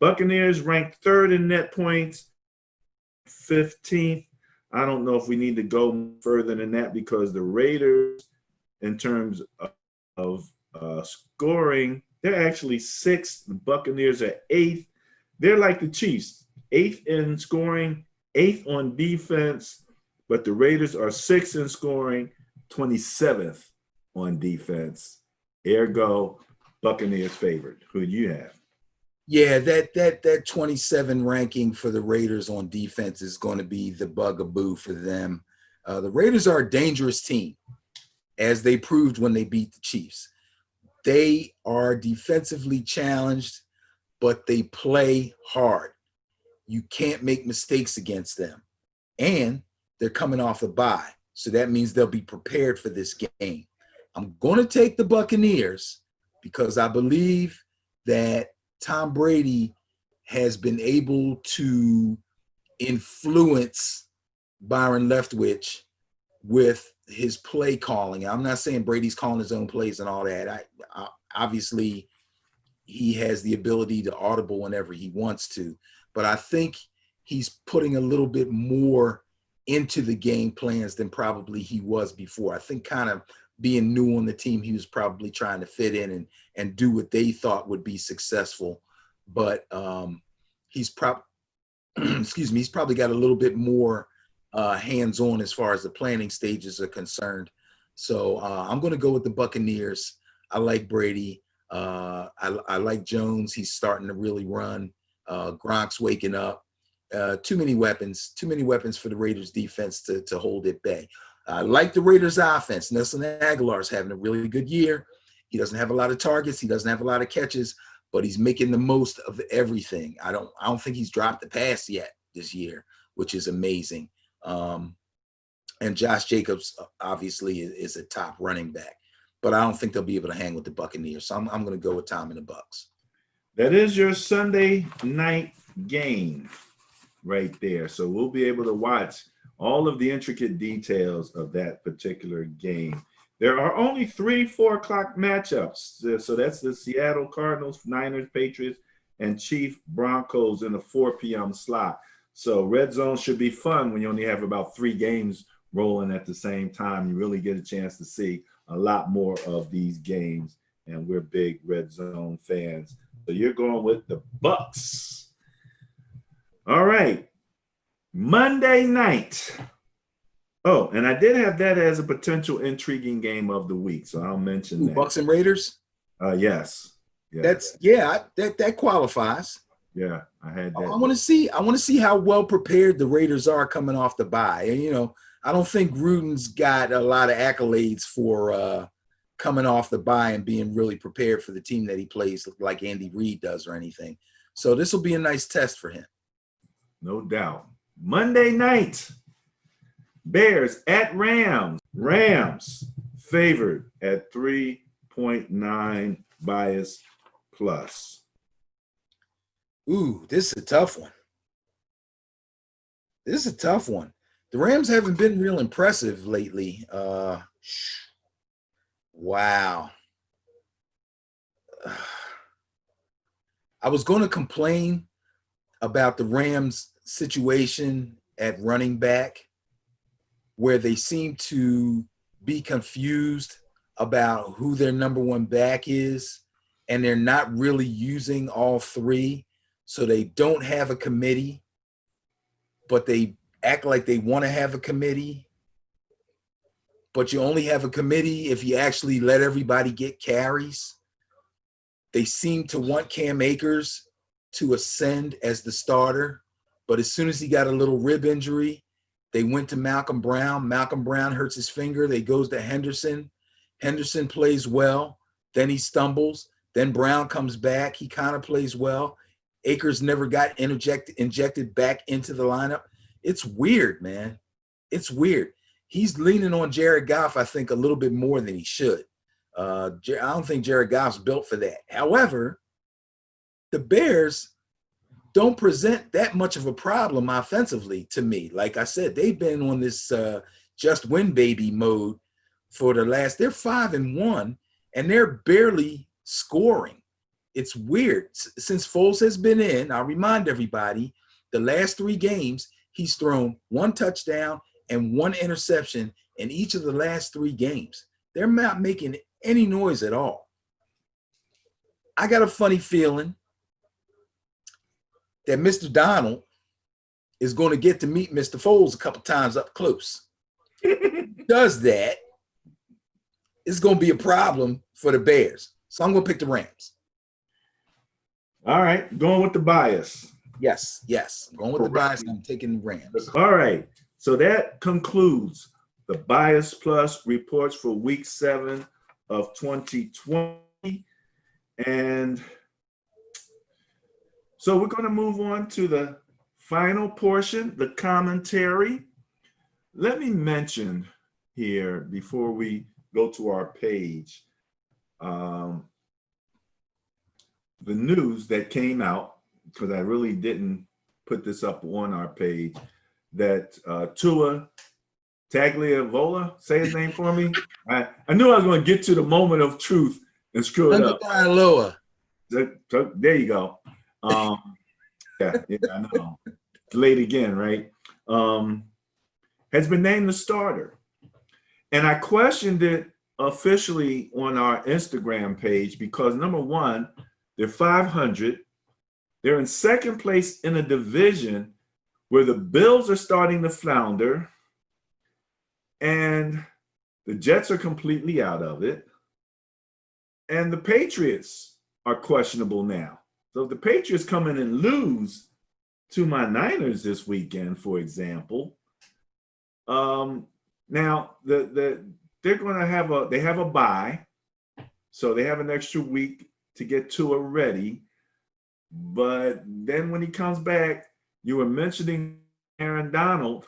Buccaneers ranked third in net points, 15th. I don't know if we need to go further than that, because the Raiders, in terms of scoring, they're actually sixth. The Buccaneers are eighth. They're like the Chiefs, eighth in scoring, eighth on defense, but the Raiders are sixth in scoring, 27th on defense. Ergo, Buccaneers favored. Who do you have? Yeah, that 27 ranking for the Raiders on defense is going to be the bugaboo for them. The Raiders are a dangerous team, as they proved when they beat the Chiefs. They are defensively challenged, but they play hard. You can't make mistakes against them. And they're coming off a bye, so that means they'll be prepared for this game. I'm going to take the Buccaneers because I believe that Tom Brady has been able to influence Byron Leftwich with his play calling. I'm not saying Brady's calling his own plays and all that. Obviously, he has the ability to audible whenever he wants to, but I think he's putting a little bit more into the game plans than probably he was before. I think kind of being new on the team, he was probably trying to fit in and do what they thought would be successful. But he's he's probably got a little bit more hands-on as far as the planning stages are concerned. So I'm going to go with the Buccaneers. I like Brady. I like Jones. He's starting to really run. Gronk's waking up. Too many weapons for the Raiders defense to hold at bay. I like the Raiders offense. Nelson Aguilar's having a really good year. He doesn't have a lot of targets. He doesn't have a lot of catches, but he's making the most of everything. I don't think he's dropped the pass yet this year, which is amazing. And Josh Jacobs obviously is a top running back, but I don't think they'll be able to hang with the Buccaneers. So I'm going to go with Tom and the Bucs. That is your Sunday night game right there. So we'll be able to watch all of the intricate details of that particular game. There are only 3 4 o'clock matchups. So that's the Seattle Cardinals, Niners, Patriots, and Chief Broncos in the 4 p.m. slot. So red zone should be fun when you only have about 3 games rolling at the same time. You really get a chance to see a lot more of these games, and we're big red zone fans. So you're going with the Bucs. All right. Monday night. Oh, and I did have that as a potential intriguing game of the week, so I'll mention that. Bucs and Raiders? Yes. That qualifies. Yeah, I had that. I want to see how well prepared the Raiders are coming off the bye. And I don't think Gruden's got a lot of accolades for coming off the bye and being really prepared for the team that he plays, like Andy Reid does or anything. So this will be a nice test for him. No doubt. Monday night, Bears at Rams. Rams favored at 3.9 bias plus. Ooh, this is a tough one. The Rams haven't been real impressive lately. Wow. I was going to complain about the Rams situation at running back, where they seem to be confused about who their number one back is, and they're not really using all 3. So they don't have a committee, but they act like they want to have a committee. but you only have a committee if you actually let everybody get carries. They seem to want Cam Akers to ascend as the starter, but as soon as he got a little rib injury, they went to Malcolm Brown. Malcolm Brown hurts his finger. They goes to Henderson. Henderson plays well. Then he stumbles. Then Brown comes back. He kind of plays well. Akers never got injected back into the lineup. It's weird, man. It's weird. He's leaning on Jared Goff, I think, a little bit more than he should. I don't think Jared Goff's built for that. However, the Bears don't present that much of a problem offensively to me. Like I said, they've been on this just win baby mode for the last, they're 5-1, and they're barely scoring. It's weird. Since Foles has been in, I'll remind everybody, the last 3 games, he's thrown 1 touchdown and 1 interception in each of the last 3 games. They're not making any noise at all. I got a funny feeling that Mr. Donald is going to get to meet Mr. Foles a couple times up close. Does that, it's going to be a problem for the Bears. So I'm going to pick the Rams. All right, going with the bias. Yes. I'm going with the bias. I'm taking the Rams. All right, so that concludes the Bias Plus reports for week 7 of 2020. And so we're going to move on to the final portion, the commentary. Let me mention here before we go to our page, the news that came out, because I really didn't put this up on our page, that Tua Tagliavola, say his name for me. I knew I was going to get to the moment of truth and screw it up. There you go. Yeah, I know. It's late again, right? Has been named the starter. And I questioned it officially on our Instagram page because, number one, they're 500. They're in second place in a division where the Bills are starting to flounder and the Jets are completely out of it. And the Patriots are questionable now. So if the Patriots come in and lose to my Niners this weekend, for example, now they're going to have a bye, so they have an extra week to get Tua ready. But then when he comes back, you were mentioning Aaron Donald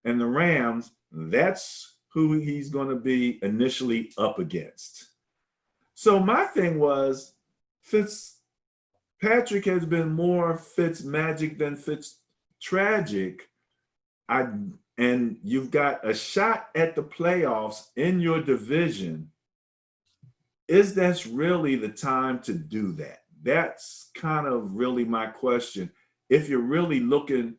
and the Rams. That's who he's going to be initially up against. So my thing was, Fitzpatrick has been more Fitzmagic than Fitztragic. And you've got a shot at the playoffs in your division. Is that really the time to do that? That's kind of really my question. If you're really looking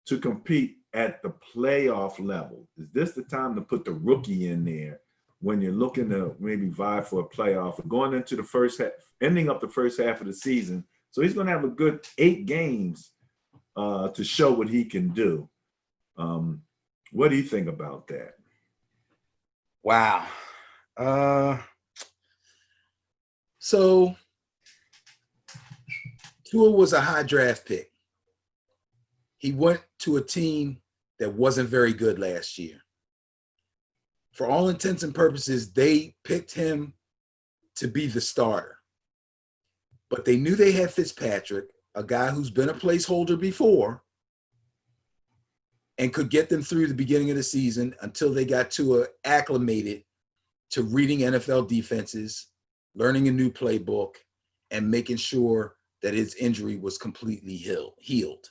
to compete at the playoff level, is this the time to put the rookie in there when you're looking to maybe vie for a playoff or going into the first half, ending up the first half of the season? So he's going to have a good 8 games to show what he can do. What do you think about that? Wow. So Tua was a high draft pick. He went to a team that wasn't very good last year. For all intents and purposes, they picked him to be the starter. But they knew they had Fitzpatrick, a guy who's been a placeholder before, and could get them through the beginning of the season until they got Tua acclimated to reading NFL defenses, learning a new playbook, and making sure that his injury was completely healed.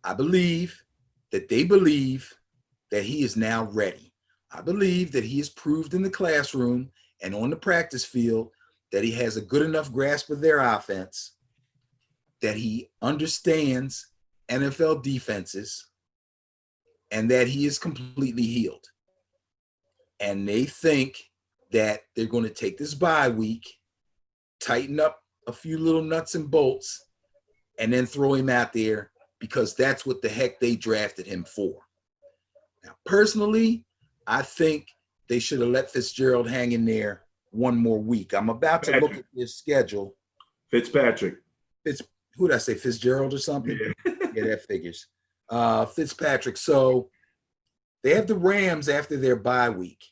I believe that they believe that he is now ready. I believe that he has proved in the classroom and on the practice field that he has a good enough grasp of their offense, that he understands NFL defenses, and that he is completely healed. And they think that they're going to take this bye week, tighten up a few little nuts and bolts, and then throw him out there because that's what the heck they drafted him for. Now, personally, I think they should have let Fitzgerald hang in there one more week. I'm about to look at his schedule. Fitzpatrick. Who did I say? Fitzgerald or something? Yeah. Yeah, that figures. Fitzpatrick. So they have the Rams after their bye week.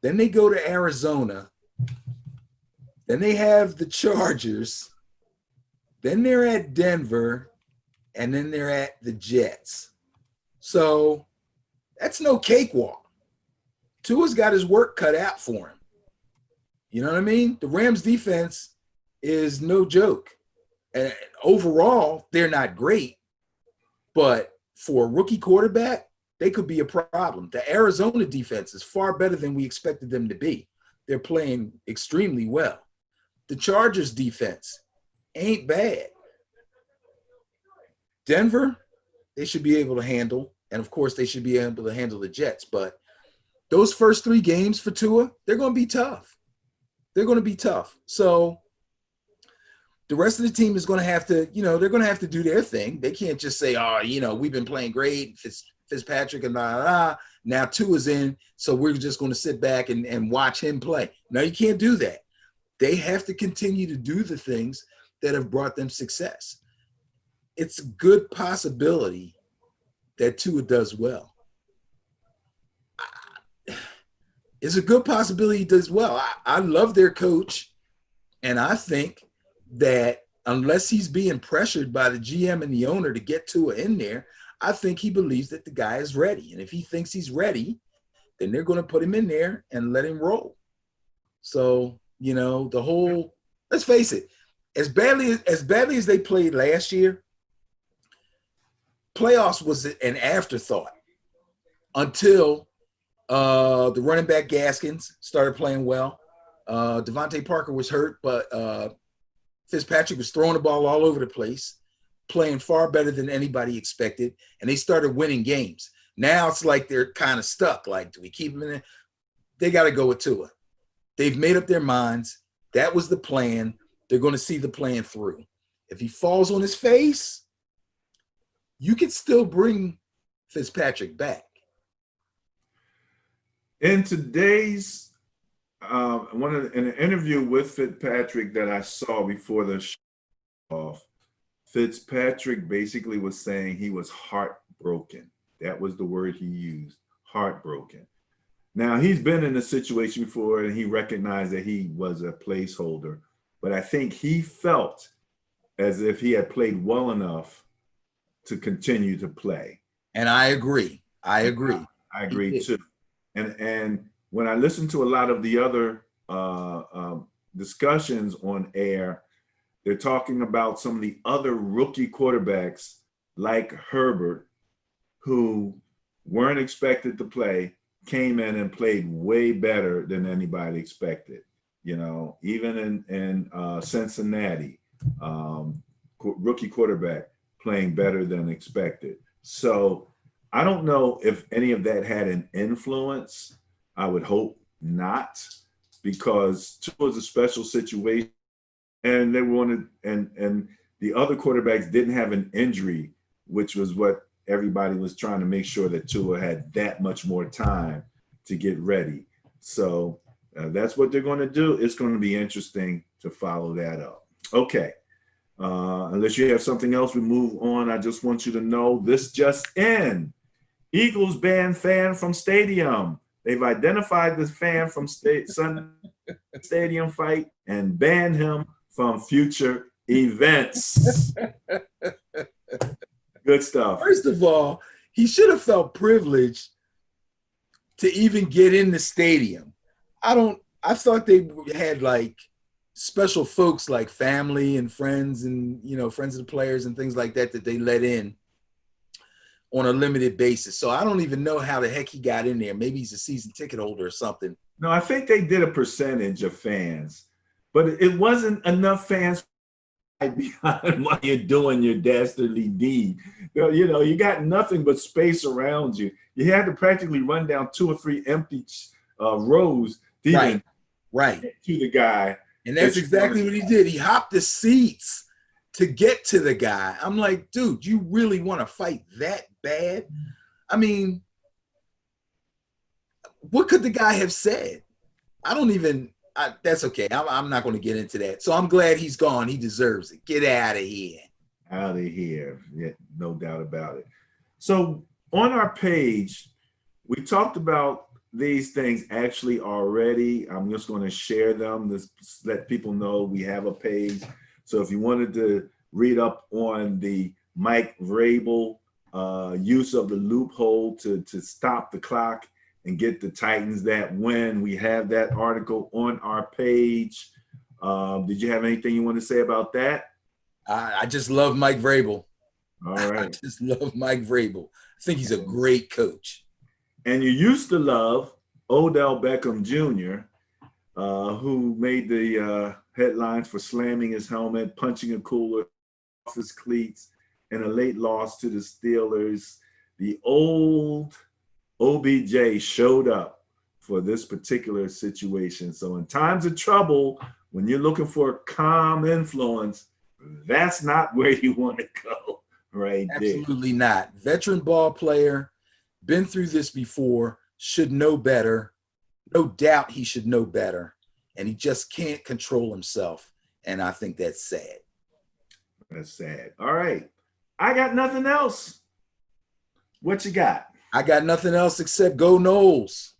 Then they go to Arizona. Then they have the Chargers. Then they're at Denver. And then they're at the Jets. So that's no cakewalk. Tua's got his work cut out for him. You know what I mean? The Rams defense is no joke. And overall, they're not great. But for a rookie quarterback, they could be a problem. The Arizona defense is far better than we expected them to be. They're playing extremely well. The Chargers defense ain't bad. Denver, they should be able to handle. And, of course, they should be able to handle the Jets. But those first 3 games for Tua, they're going to be tough. They're going to be tough. So the rest of the team is going to have to, they're going to have to do their thing. They can't just say, we've been playing great, Fitzpatrick and blah, blah, blah. Now Tua's in, so we're just going to sit back and watch him play. No, you can't do that. They have to continue to do the things that have brought them success. It's a good possibility that Tua does well. It's a good possibility he does well. I love their coach, and I think that unless he's being pressured by the GM and the owner to get Tua in there, I think he believes that the guy is ready. And if he thinks he's ready, then they're going to put him in there and let him roll. So, let's face it, as badly as they played last year, playoffs was an afterthought until the running back Gaskins started playing well. Devontae Parker was hurt, but Fitzpatrick was throwing the ball all over the place, playing far better than anybody expected, and they started winning games. Now it's like they're kind of stuck. Like, do we keep him in there? They got to go with Tua. They've made up their minds. That was the plan. They're going to see the plan through. If he falls on his face, you can still bring Fitzpatrick back. In today's in an interview with Fitzpatrick that I saw before the show off, Fitzpatrick basically was saying he was heartbroken. That was the word he used, heartbroken. Now, he's been in a situation before and he recognized that he was a placeholder, but I think he felt as if he had played well enough to continue to play. And I agree. I agree too. And when I listen to a lot of the other discussions on air, they're talking about some of the other rookie quarterbacks like Herbert, who weren't expected to play, came in and played way better than anybody expected. Even in Cincinnati, rookie quarterback playing better than expected. So I don't know if any of that had an influence. I would hope not, because it was a special situation, and they wanted, and the other quarterbacks didn't have an injury, which was what everybody was trying to make sure that Tua had that much more time to get ready. So that's what they're going to do. It's going to be interesting to follow that up. Okay. Unless you have something else, we move on. I just want you to know this just in. Eagles ban fan from stadium. They've identified this fan from stadium fight and banned him from future events. Good stuff. First of all, he should have felt privileged to even get in the stadium. I thought they had like special folks like family and friends and, friends of the players and things like that they let in on a limited basis. So I don't even know how the heck he got in there. Maybe he's a season ticket holder or something. No, I think they did a percentage of fans, but it wasn't enough fans behind while you're doing your dastardly deed. You got nothing but space around you. You had to practically run down 2 or 3 empty rows to get to the guy. And that's exactly what he did. He hopped the seats to get to the guy. I'm like, dude, you really want to fight that bad? I mean, what could the guy have said? I don't even. That's okay. I'm not going to get into that. So I'm glad he's gone. He deserves it. Get out of here. Out of here. Yeah, no doubt about it. So on our page, we talked about these things actually already. I'm just going to share them to let people know we have a page. So if you wanted to read up on the Mike Vrabel use of the loophole to stop the clock and get the Titans that win, we have that article on our page. Did you have anything you want to say about that? I just love Mike Vrabel. All I right. just love Mike Vrabel. I think he's a great coach. And you used to love Odell Beckham Jr., who made the headlines for slamming his helmet, punching a cooler off his cleats, and a late loss to the Steelers. The old OBJ showed up for this particular situation. So in times of trouble, when you're looking for calm influence, that's not where you want to go right there. Absolutely not. Veteran ball player, been through this before, should know better. No doubt he should know better. And he just can't control himself. And I think that's sad. That's sad. All right. I got nothing else. What you got? I got nothing else except go Knowles.